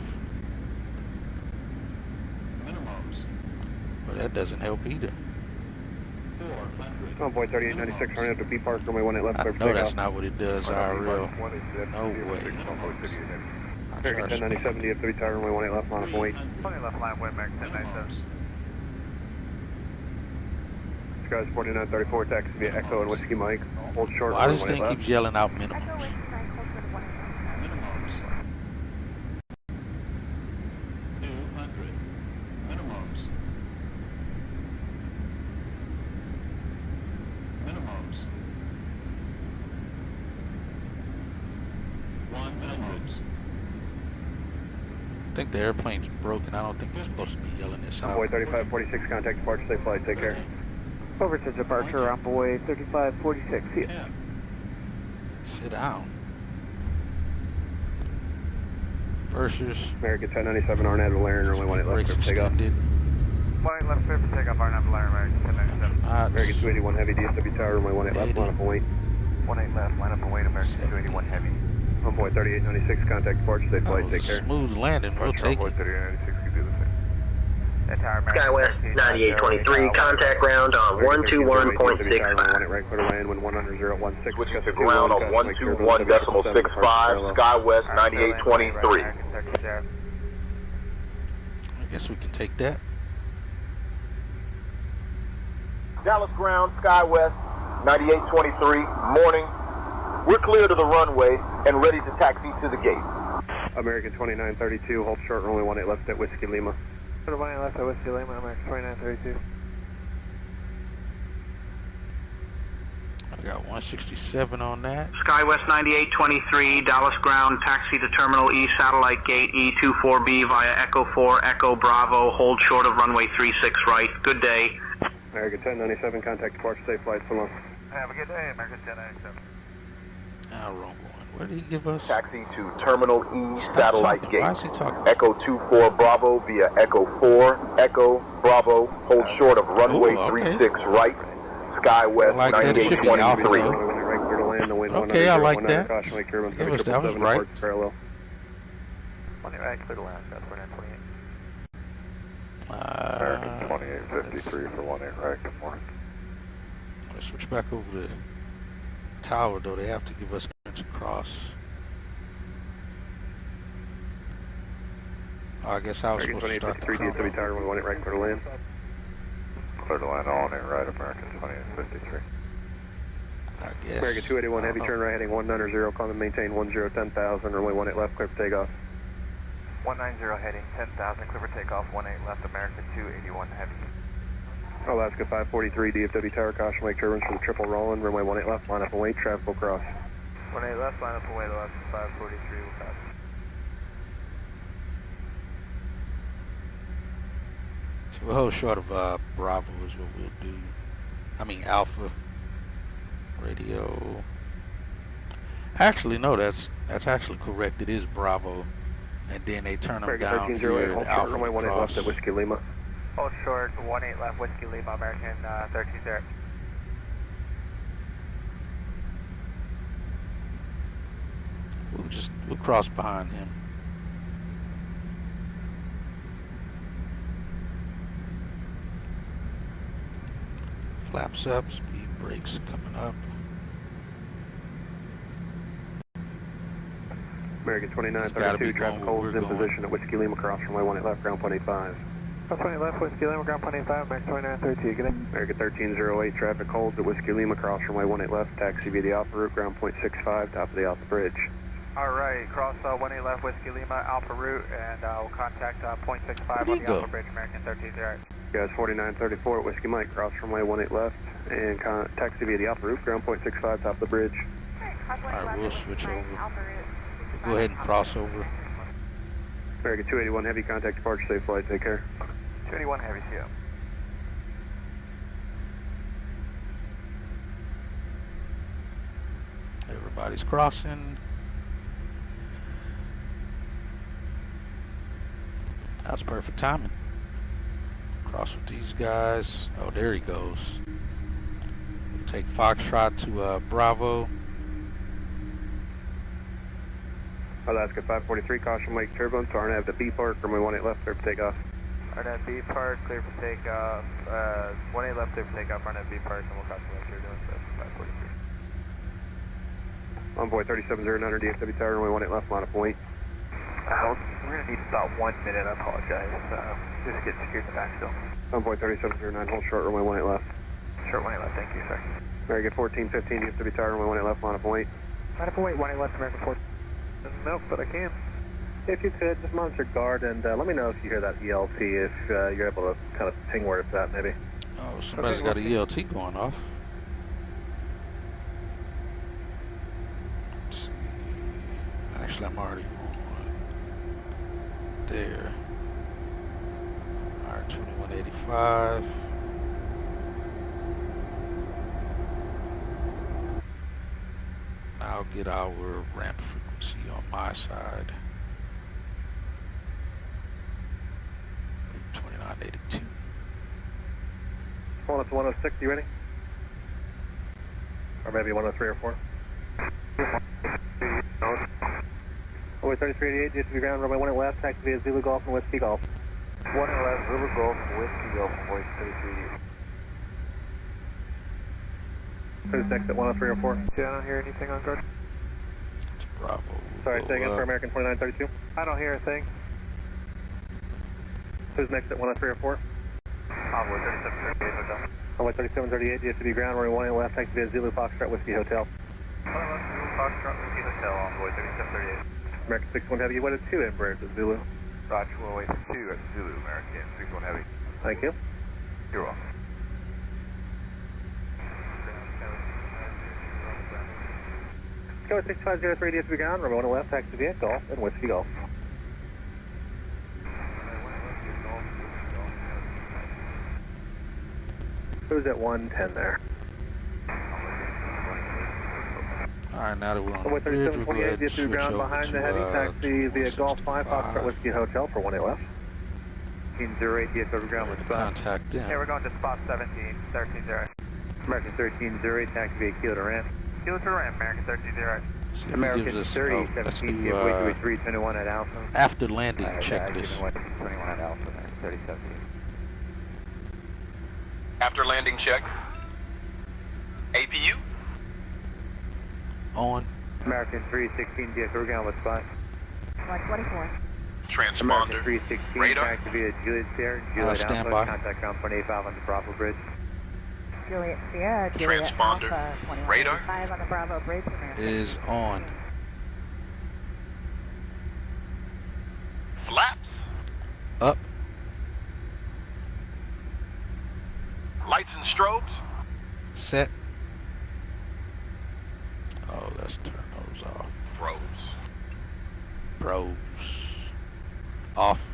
Minimums But that doesn't help either. 400. Envoy 3896, RNAV to B Park, runway 18 left, I clear for know takeoff. that's not what it does, IRL. No way. American 1097, DFW Tower, runway 18 left, line up and wait. 20 left, line, wait, American 1097. Skies 4934, taxi via Echo and Whiskey Mike. Hold short. Why does this runway thing left. keep yelling out minimums? Minimums. Minimums. Minimums. 100. I think the airplane's broken. I don't think it's supposed to be yelling this out. Envoy 3546, contact departure, safe flight, take care. Over to departure, envoy 3546, see ya. 10. Sit down. Versers. American 1097, RNAV to Laren, runway 18 left, Brakes clear for takeoff. extended. 18 left, clear for takeoff, RNAV Laren, American 1097. American 281 Heavy, DFW Tower, runway 18 left, line up and wait. 18 left, line up and wait, American 281 Heavy. Envoy 3896, contact departure, safe flight, take care. Smooth landing. We'll take it. 3896, can do the same. SkyWest 9823, contact ground on 121.65. Right quarter land, wind 100.016. Switching to ground on 121.65, SkyWest 9823. I guess we can take that. Dallas ground, SkyWest, 9823, morning. We're clear to the runway and ready to taxi to the gate. American 2932, hold short, runway 18 left at Whiskey Lima. Put a 18 left at Whiskey Lima, American 2932. I got 167 on that. SkyWest 9823, Dallas ground, taxi to Terminal E, Satellite Gate E24B via Echo 4, Echo Bravo, hold short of runway 36 right. Good day. American 1097, contact departure, safe flight, so long. Have a good day, American 1097. Wrong one. Where did he give us? Taxi to Terminal E, Stop Satellite talking. Gate. Why is he talking? Echo 24 Bravo via Echo 4, Echo Bravo, hold short of runway 36 right. SkyWest I like that. It should be Alpha, 9823. Okay, I like that. That was right. Parallel. On your right, clear to land, that's 4928. American 2853 for 18 right, good morning. Let's switch back over to tower, though. They have to give us clearance across. I guess I was supposed to start the DFW tower, we want it right, clear to land. Clear to land on it right, American 2853. I guess. American 281, heavy turn right heading 190, climb and maintain 10,000, runway 18 left, clear for takeoff. 190 heading 10,000, clear for takeoff, 18 left, American 281 heavy. Alaska 543, DFW tower, caution, wake turbines for the triple rolling, runway 18 left, line up and wait, traffic will cross. 18 left, line up and wait, Alaska 543, will pass. So we'll hold short of Bravo is what we'll do. I mean Alpha. Radio. Actually, no, that's actually correct. It is Bravo. And then they turn them down here at Alpha runway 18 left at Whiskey Lima. Hold short, 18 left, Whiskey Lima, American 13-0. We'll cross behind him. Flaps up, speed brakes coming up. American 2932, traffic holds in position at Whiskey Lima, cross runway 18 left, ground point 85. 20 left, Whiskey Lima, ground point 85, American 2932, get in. American 1308, traffic holds at Whiskey Lima, cross runway 18 left, taxi via the Alpha route, ground point 65, top of the Alpha bridge. Alright, cross 18 left, Whiskey Lima, Alpha route, and we'll contact point 65 on the Alpha bridge, American 13-0. Guys, 4934 at Whiskey Mike, cross runway 18 left, and taxi via the Alpha route, ground point 65, top of the bridge. Alright, we'll switch over. Go ahead and cross over. American 281 heavy, contact departure, safe flight, take care. 281 heavy, see ya. Everybody's crossing. That's perfect timing. Cross with these guys. Oh, there he goes. Take Foxtrot to Bravo. Alaska 543, caution, wake turbulence, RNAV to B Park, runway 18 left, clear for takeoff. RNAV B Park, clear for takeoff, 18 left, clear for takeoff, RNAV B Park, and we'll cross the left here doing so, 543. Envoy 37090, DFW tower, runway 18 left, line up and wait. We're going to need about 1 minute, I apologize. Just get secured in the back still. Envoy 3709, hold short, runway 18 left. Short 18 left, thank you, sir. American 1415, DFW tower, runway 18 left, line up and wait. Line up and wait, 18 left, American 14. Nope, but I can. If you could, just monitor guard and let me know if you hear that ELT, if you're able to kind of ping word for that, maybe. Oh, somebody's got an ELT going off. Let's see. Actually, I'm already on there. Alright, 2185. I'll get our ramp frequency on my side. 2982. Pulling up to 106, you ready? Or maybe 103 or 4? Runway 3388, DFW ground, runway 18 left, taxi via Zulu Golf and Whiskey Golf. 18 left, Zulu Golf, Whiskey Golf, voice 3388. Who's next at 103 or 4? See, I don't hear anything on guard. It's Bravo. Sorry, say again for American 2932. I don't hear a thing. Who's next at 103 or 4? Envoy 3738, hotel. Runway 3738, DFW ground, runway 18 left, taxi via Zulu Foxtrot Whiskey Hotel. Zulu Foxtrot Whiskey Hotel, Envoy 3738. American 61 Heavy, you wanted 2 Embraers at Zulu. Roger, runway 2 at Zulu, American 61 Heavy. Thank you. You're welcome. Go 6503 DFW ground, runway 18 left, taxi via Golf and Whiskey Golf. Who's at 110 there? Alright, now that we're on the bridge, we'll go ahead and switch over behind to the heavy taxi via Golf 5 Foxtrot 65. Whiskey Hotel for 18 left. 1308 DFW ground with spot. Contact them. Okay, we're going to spot 17, 13-0. American 1308, taxi via Kilo to ramp. Kilo to ramp, American 13-0. See if he American gives us, 30, let's 17, do, 321 at Alpha. after landing checklist. 21 at Alpha, 3017. After landing check. APU. On. American 316 DFW ground with spot. 124. Transponder. American 316, Radar. taxi via Juliet Sierra, Juliet stand Alpha, by. contact ground 285 on the Bravo Bridge. Juliet Sierra, Juliet Transponder. Alpha, 21 Radar. 5 on the Bravo Bridge. Is on. Flaps. Up. Lights and strobes. Set. Oh, let's turn those off. Bros. Bros. Off.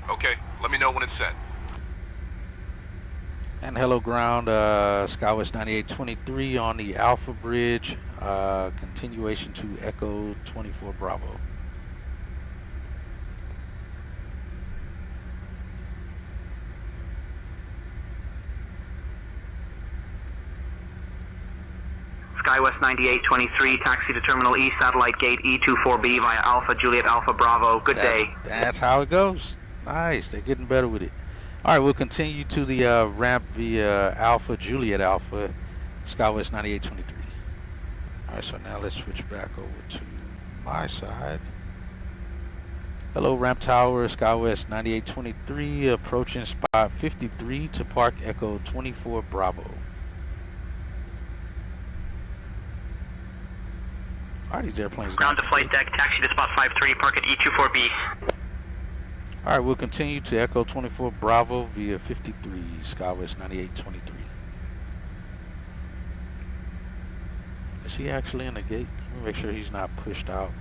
Okay, let me know when it's set. And hello ground, Skywest 9823 on the Alpha Bridge. Continuation to Echo 24 Bravo. Skywest 9823, taxi to Terminal E, Satellite Gate E24B via Alpha, Juliet Alpha Bravo. Good day. That's how it goes. Nice, they're getting better with it. All right, we'll continue to the ramp via Alpha, Juliet Alpha, Skywest 9823. All right, so now let's switch back over to my side. Hello, ramp tower, Skywest 9823, approaching spot 53 to park Echo 24 Bravo. All right, these airplanes. Ground to flight deck, taxi to spot 53, park at E24B. All right, we'll continue to Echo 24 Bravo via 53, Skywest 9823. Is he actually in the gate? Let me make sure he's not pushed out.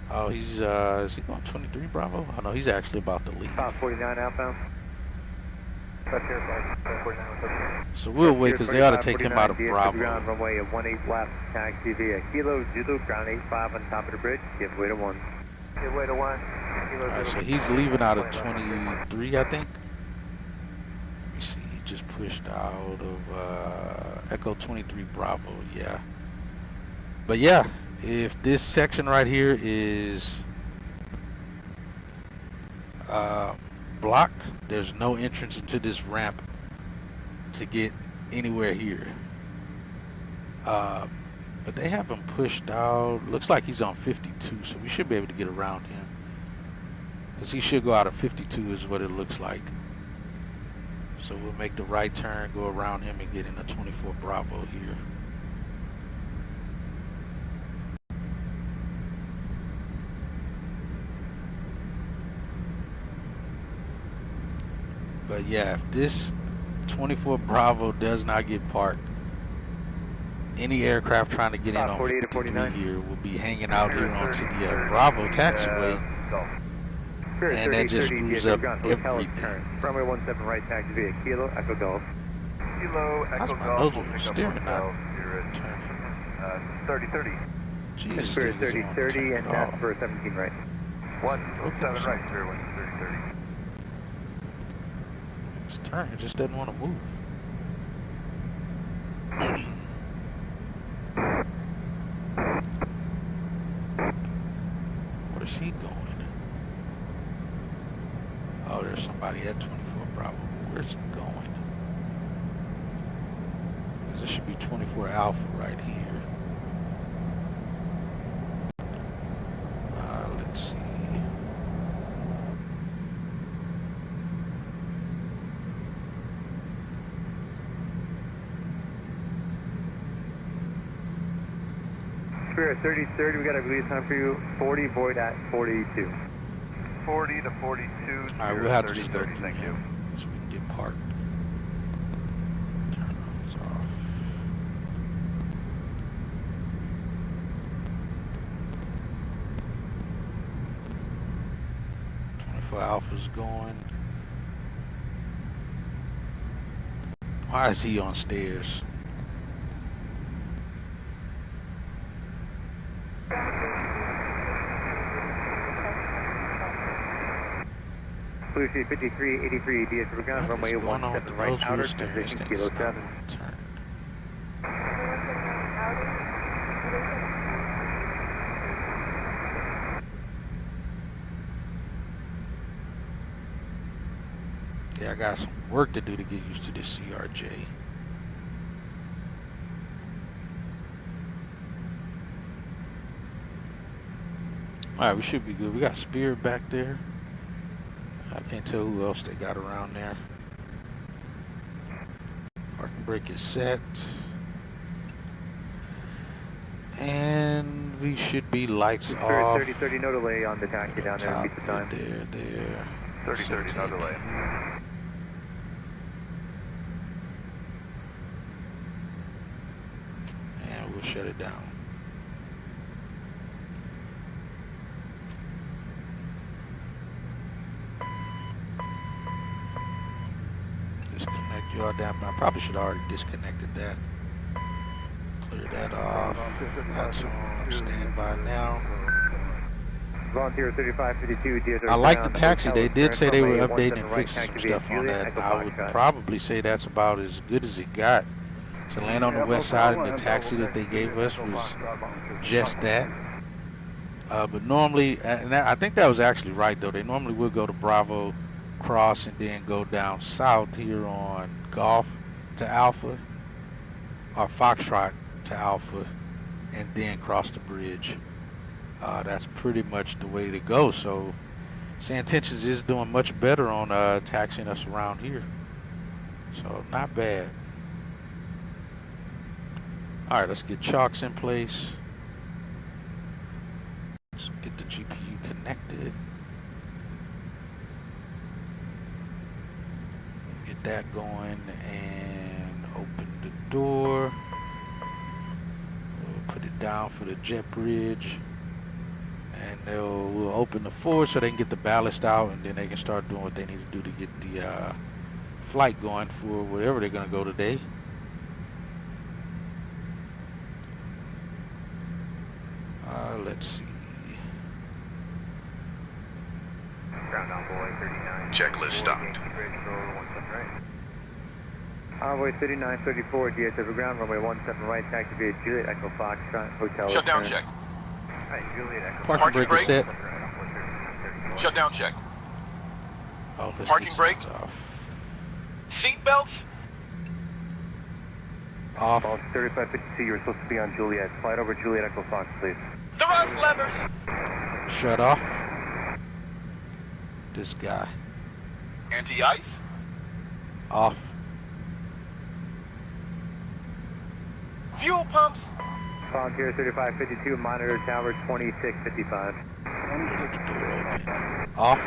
Oh, he's, is he going 23 Bravo? Oh no, he's actually about to leave. 49 outbound. So we'll wait because they ought to take him out of Bravo. Ground runway 18 left, taxi via Kilo, Zulu, ground 85 on top of the bridge, give way to 1. Give way to 1. All right, so he's leaving out of 23, I think. Let me see, he just pushed out of Echo 23 Bravo, yeah. But yeah, if this section right here is blocked, there's no entrance into this ramp to get anywhere here. But they have him pushed out. Looks like he's on 52, so we should be able to get around him. Because he should go out of 52 is what it looks like. So we'll make the right turn, go around him, and get in a 24 Bravo here. But yeah, if this 24 Bravo does not get parked, any aircraft trying to get in on 53 here will be hanging out here onto the Bravo taxiway, and that just screws up everything. Runway 17 right, taxi via Kilo, Echo Golf. Kilo, Echo Golf, will pick up hotel, you're at 3030. Jesus, Spirit 3030 and pass for 17 right. 17 right, 0, 3030. His turn, it just doesn't want to move. Where's he going? Oh, there's somebody at 24 Bravo. Where's he going? This should be 24 Alpha right here. Let's see. Spirit 3030, we got a release time for you. 40, void at 42. 40 to 42. Alright, we'll have to just go 30, through thank you. him so we can get parked. Turn those off. 24 Alpha's going. Why is he on stairs? Blue Sea 5383, DS for ground, runway 17 right, outer, transition kilo 7. Turn. Yeah, I got some work to do to get used to this CRJ. Alright, we should be good. We got Spirit back there. I can't tell who else they got around there. Parking brake is set. And we should be lights off. 3030, no delay on the taxi down there. Beat the time. There. 3030, no delay. And we'll shut it down. Disconnect your damn. I probably should have already disconnected that. Clear that off. Got some on standby now. Volunteer 3552, I like the taxi. They did say they were updating and fixing some stuff on that. I would probably say that's about as good as it got. To land on the west side, and the taxi that they gave us was just that. But normally, and I think that was actually right though. They normally would go to Bravo, cross, and then go down south here on Golf to Alpha, or Foxtrot to Alpha, and then cross the bridge. That's pretty much the way to go. So Sa-Intentions is doing much better on taxiing us around here. So not bad. Alright, let's get chocks in place. Let's get the GPU connected. Get that going and open the door. We'll put it down for the jet bridge. And we'll open the forward so they can get the ballast out, and then they can start doing what they need to do to get the flight going for wherever they're going to go today. Let's see. Ground envoy 39. Checklist stopped. Envoy 3934, DS over ground, runway 17 right, taxi via Juliet, Echo Foxtrot, Hotel. Shutdown check. Right, Juliet, Echo Parking brake is set. Shutdown check. Oh, parking brake. Seat belts. Off. 3552, you're supposed to be on Juliet. Slide over Juliet, Echo Fox, please. Thrust levers. Shut off. This guy. Anti-ice. Off. Fuel pumps. Volunteer 3552, monitor tower 2655. Off.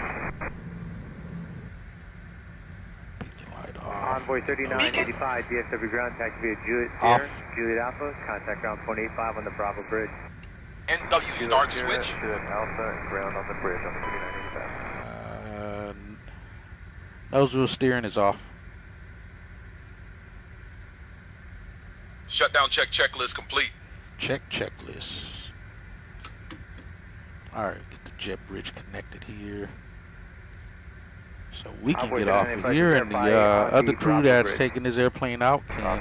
Envoy 3985, DSW ground, taxi via Juliet Off. Sierra, Juliet Alpha, contact ground 0.85 on the Bravo bridge. NW start switch. Juliet Alpha, ground on the bridge on the 3985. Nose wheel steering is off. Shutdown check checklist complete. Check checklist. Alright, get the jet bridge connected here. So we can get off of here, and the other crew that's taking this airplane out can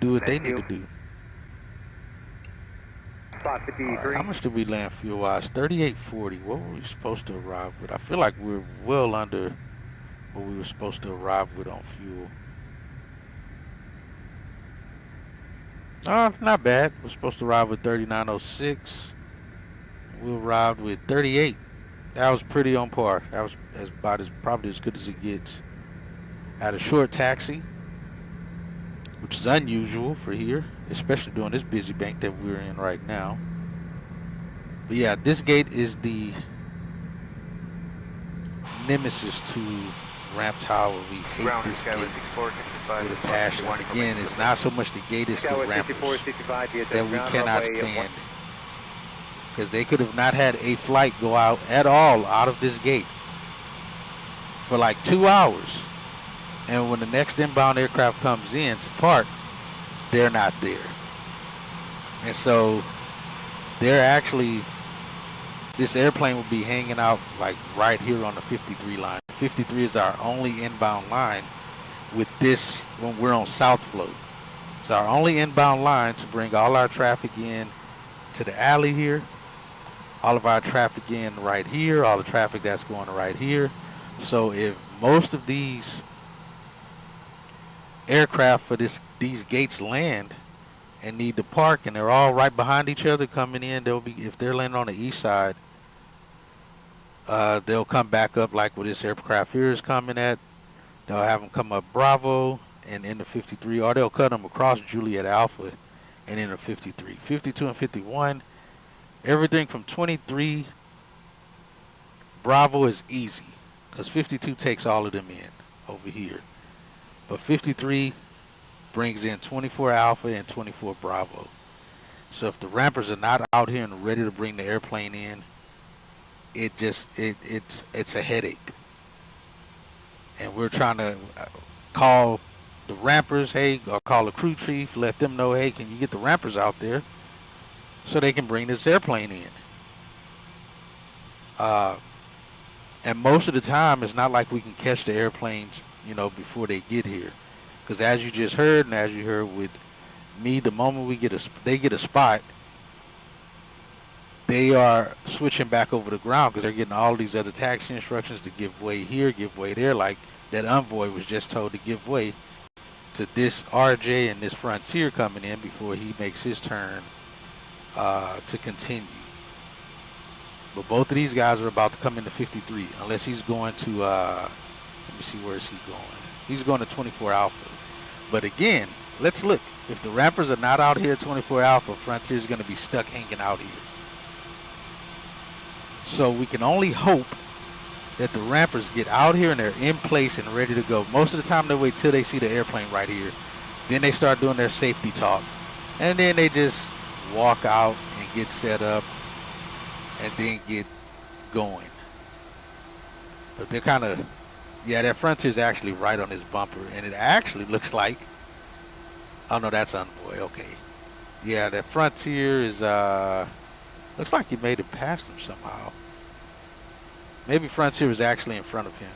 do what they need to do. Right, how much did we land fuel wise? 3840. What were we supposed to arrive with? I feel like we're well under what we were supposed to arrive with on fuel. Not bad. We're supposed to arrive with 3906. We arrived with 38. That was pretty on par. That was probably as good as it gets. At a short taxi, which is unusual for here, especially during this busy bank that we're in right now. But yeah, this gate is the nemesis to Ramp Tower. We hate this gate with a passion. Again, it's not so much the gate, it's the rampers that we cannot stand. Because they could have not had a flight go out at all out of this gate for like 2 hours. And when the next inbound aircraft comes in to park, they're not there. And so they're actually, this airplane will be hanging out like right here on the 53 line. 53 is our only inbound line with this when we're on south flow. It's our only inbound line to bring all our traffic in to the alley here. All of our traffic in right here, all the traffic that's going right here. So if most of these aircraft for these gates land and need to park and they're all right behind each other coming in, they'll be, if they're landing on the east side, they'll come back up like where this aircraft here is coming at. They'll have them come up Bravo and into 53, or they'll cut them across Juliet Alpha and into 53. 52 and 51. Everything from 23 Bravo is easy because 52 takes all of them in over here. But 53 brings in 24 Alpha and 24 Bravo. So if the rampers are not out here and ready to bring the airplane in, it's a headache. And we're trying to call the rampers, hey, or call the crew chief, let them know, hey, can you get the rampers out there so they can bring this airplane in. And most of the time, it's not like we can catch the airplanes, you know, before they get here. Because as you just heard, and as you heard with me, the moment they get a spot, they are switching back over the ground because they're getting all these other taxi instructions to give way here, give way there. Like that envoy was just told to give way to this RJ and this Frontier coming in before he makes his turn to continue. But both of these guys are about to come into 53, unless he's going to, let me see, where is he going? He's going to 24 Alpha. But again, let's look. If the rampers are not out here at 24 Alpha, Frontier's going to be stuck hanging out here. So we can only hope that the rampers get out here and they're in place and ready to go. Most of the time they wait till they see the airplane right here. Then they start doing their safety talk. And then they just walk out and get set up and then get going. But they're kind of, yeah, that Frontier is actually right on his bumper. And it actually looks like, oh no, that's Envoy, okay. Yeah, that Frontier is, looks like he made it past him somehow. Maybe Frontier was actually in front of him.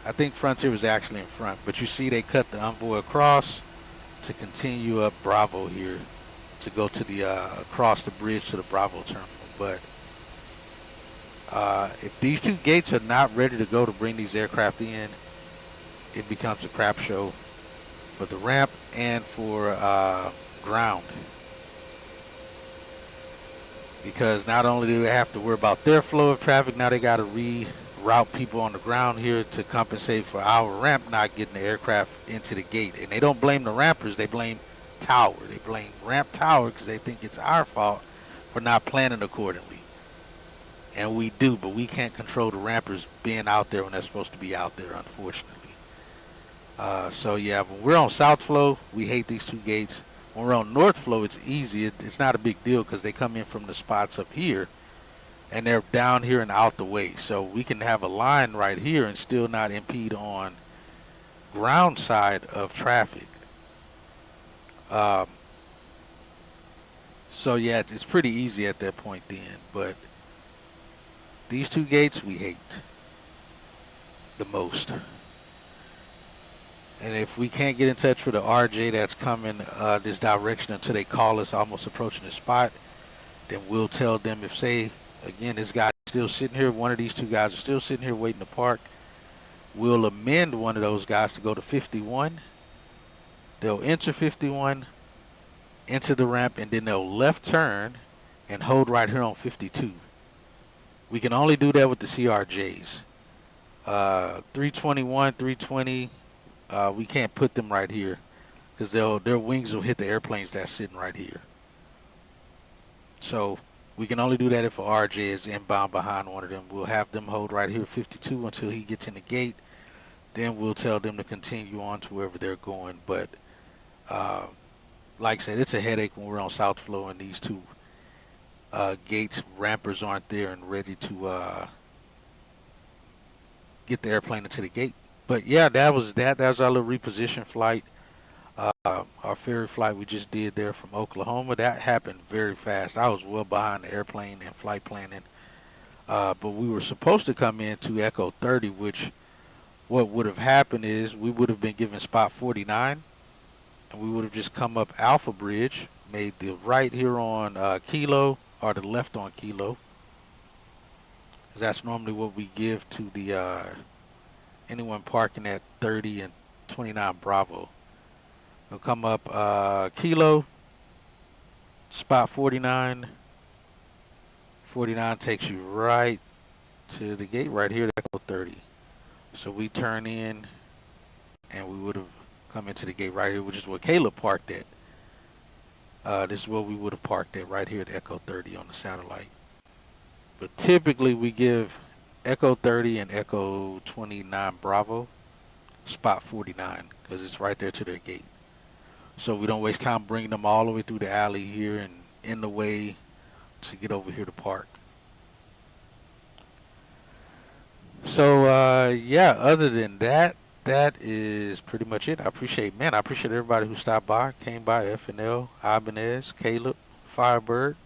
I think Frontier was actually in front. But you see they cut the Envoy across to continue up Bravo here to go to the, across the bridge to the Bravo terminal. But if these two gates are not ready to go to bring these aircraft in, it becomes a crap show for the ramp and for ground. Because not only do they have to worry about their flow of traffic, now they got to reroute people on the ground here to compensate for our ramp not getting the aircraft into the gate. And they don't blame the rampers, they blame Tower. They blame Ramp Tower because they think it's our fault for not planning accordingly. And we do, but we can't control the rampers being out there when they're supposed to be out there, unfortunately. So yeah, when we're on South Flow, we hate these two gates. When we're on North Flow, it's easy. It's not a big deal because they come in from the spots up here and they're down here and out the way. So we can have a line right here and still not impede on ground side of traffic. So yeah, it's pretty easy at that point then. But these two gates we hate the most. And if we can't get in touch with the RJ that's coming this direction until they call us almost approaching the spot, then we'll tell them, if say, again, this guy's still sitting here, one of these two guys are still sitting here waiting to park, we'll amend one of those guys to go to 51. They'll enter 51, into the ramp, and then they'll left turn and hold right here on 52. We can only do that with the CRJs. 321, 320, we can't put them right here. because their wings will hit the airplanes that's sitting right here. So we can only do that if a RJ is inbound behind one of them. We'll have them hold right here 52 until he gets in the gate. Then we'll tell them to continue on to wherever they're going. But like I said, it's a headache when we're on South Flow and these two gates, rampers aren't there and ready to get the airplane into the gate. But yeah, that was our little reposition flight. Our ferry flight we just did there from Oklahoma, that happened very fast. I was well behind the airplane and flight planning. But we were supposed to come into Echo 30, which what would have happened is we would have been given spot 49, and we would have just come up Alpha Bridge, made the right here on Kilo, or the left on Kilo. That's normally what we give to the anyone parking at 30 and 29 Bravo. We'll come up Kilo, spot 49. 49 takes you right to the gate right here at Echo 30. So we turn in and we would have come into the gate right here, which is where Caleb parked at. This is where we would have parked at right here at Echo 30 on the satellite. But typically we give Echo 30 and Echo 29 Bravo spot 49 because it's right there to their gate. So we don't waste time bringing them all the way through the alley here and in the way to get over here to park. So yeah, other than that, that is pretty much it. I appreciate everybody who stopped by, came by, FNL, Ibanez, Caleb, Firebird.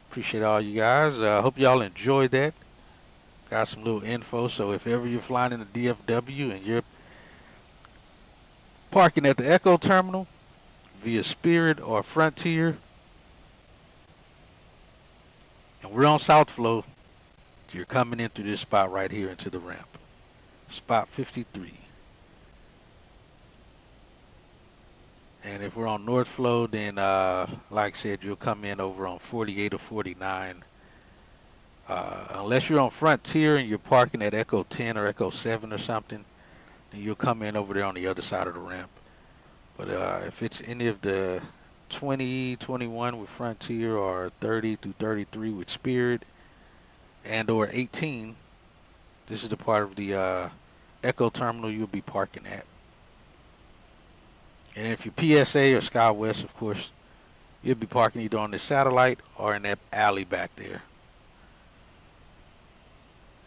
Appreciate all you guys. Hope y'all enjoyed that. Got some little info, so if ever you're flying in the DFW and you're parking at the Echo Terminal via Spirit or Frontier, and we're on South Flow, you're coming in through this spot right here into the ramp. Spot 53. And if we're on North Flow, then like I said, you'll come in over on 48 or 49. Unless you're on Frontier and you're parking at Echo 10 or Echo 7 or something, then you'll come in over there on the other side of the ramp. But if it's any of the 20, 21 with Frontier or 30 through 33 with Spirit and or 18, this is the part of the Echo Terminal you'll be parking at. And if you're PSA or SkyWest, of course, you'll be parking either on the satellite or in that alley back there.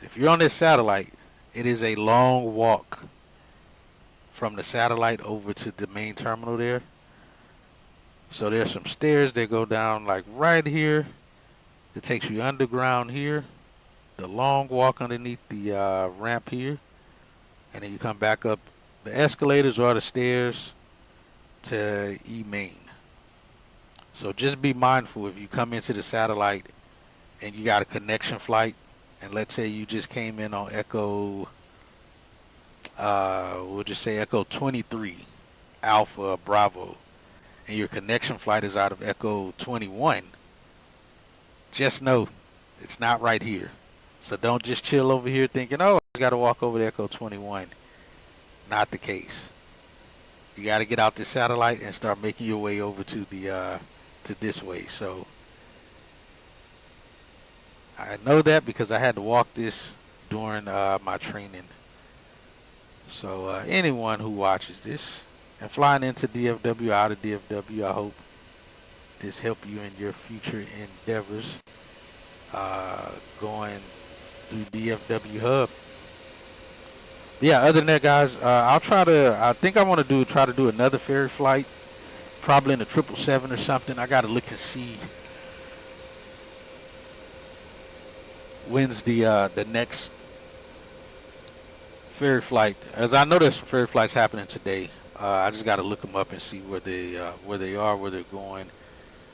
If you're on this satellite, it is a long walk from the satellite over to the main terminal there. So there's some stairs that go down like right here. It takes you underground here. The long walk underneath the ramp here. And then you come back up the escalators or the stairs to E-Main. So just be mindful if you come into the satellite and you got a connection flight, and let's say you just came in on Echo, we'll just say Echo 23, Alpha, Bravo, and your connection flight is out of Echo 21, just know it's not right here. So don't just chill over here thinking, oh, I got to walk over to Echo 21. Not the case. You got to get out the satellite and start making your way over to the to this way. So I know that because I had to walk this during my training. So anyone who watches this and flying into DFW, out of DFW, I hope this helped you in your future endeavors going through DFW Hub. Yeah, other than that, guys, I think I want to try to do another ferry flight, probably in the 777 or something. I got to look and see when's the next ferry flight. As I know there's some ferry flights happening today. I just got to look them up and see where they are, where they're going.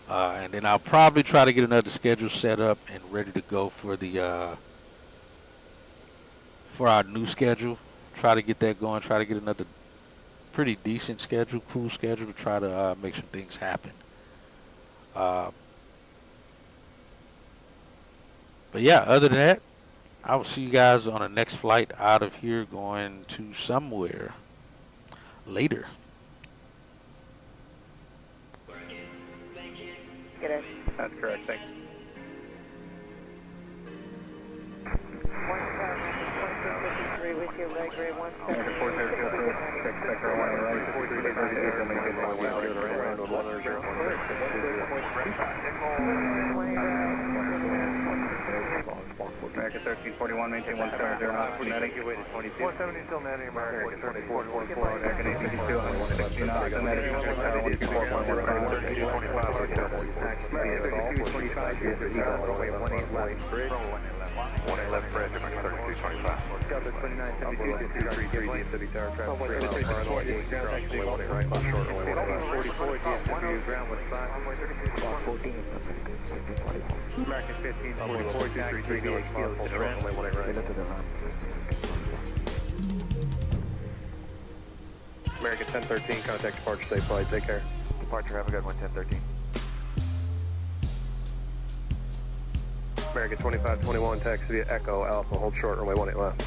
And then I'll probably try to get another schedule set up and ready to go for the for our new schedule. Try to get that going. Try to get another pretty decent schedule, cool schedule to try to make some things happen. But yeah, other than that, I will see you guys on the next flight out of here going to somewhere later. That's correct, thanks. 23 with you, leg grade 1. American 402 approach, check sector 1 right, 432, maintain 1. American 1341, maintain 170 knots, kinetic. 170 still netting, American 1344. American 852, 160 knots, kinetic, check tower 124.15. 111 bridge, American 3225. Delta 2972, 233, City Tower, traffic 3 miles per hour, 8 ground, taxi, 1 right, left, short, 1 44, DFW, ground with 5, 14. American 1544, 233, kilo to the right, 1 right. American 1013, contact departure, safe flight, take care. Departure, have a good one, 1013. American 2521, taxi via Echo Alpha, hold short, runway 18 left.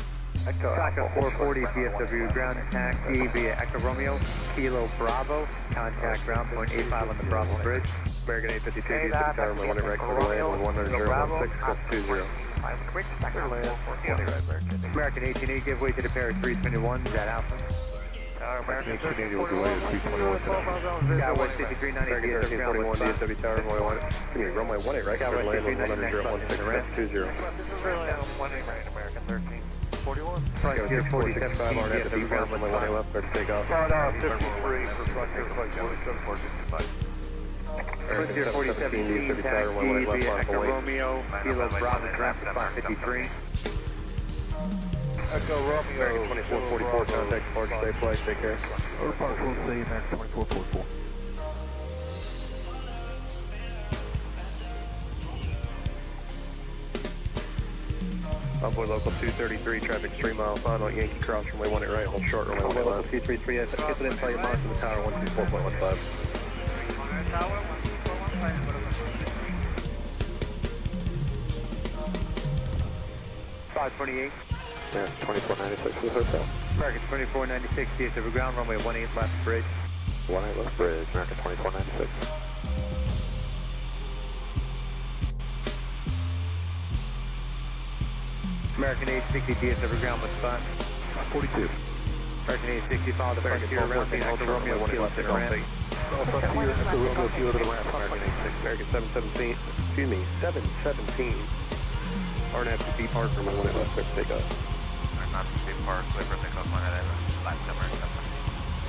Echo 440, DFW, ground taxi via Echo Romeo, Kilo Bravo, contact ground point 85 on the Bravo Bridge. American 852, DFW, tower, runway 18 right, clear to land, 11016, crest 20. American 18E, give way to the pair 321, is that Alpha? American 1341, Sky West 5390, DFW, 41, DFW, tower, runway 18, runway 18 right, clear to land, 11016, crest 20. American 1341. Frontier 4765, RNF, the ground, runway 18 left, clear to take off. Frontier 4716, taxi via Echo Romeo, Kilo Bravo, ground to 553. Echo Romeo, 2444, contact departure, safe flight, take care. Park will see American 2444. Envoy local 233, traffic 3 mile final, Yankee Cross, runway 18 right, hold short, runway 18 left. 233, get the info, you monitor the tower, 124.15. 528. Yeah, 2496 to the hotel. American 2496, DFW ground, runway 18 left bridge. 18 left bridge, American 2496. American 860, DFW ground with spot. 42. American 860, follow the Frontier around the Echo Romeo, Kilo to the ramp. Frontier, Echo Romeo, Kilo to the ramp, American 86. American 717, excuse me, 717. RNF to D Park, runway 18 left, clear to take off.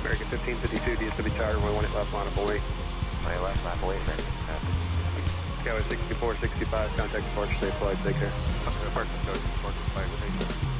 American 1552, DSW tower, runway 18 left, line of away. My left lap away, man. Skyway 6465, contact departure, safe flight, take care. Departure, 425,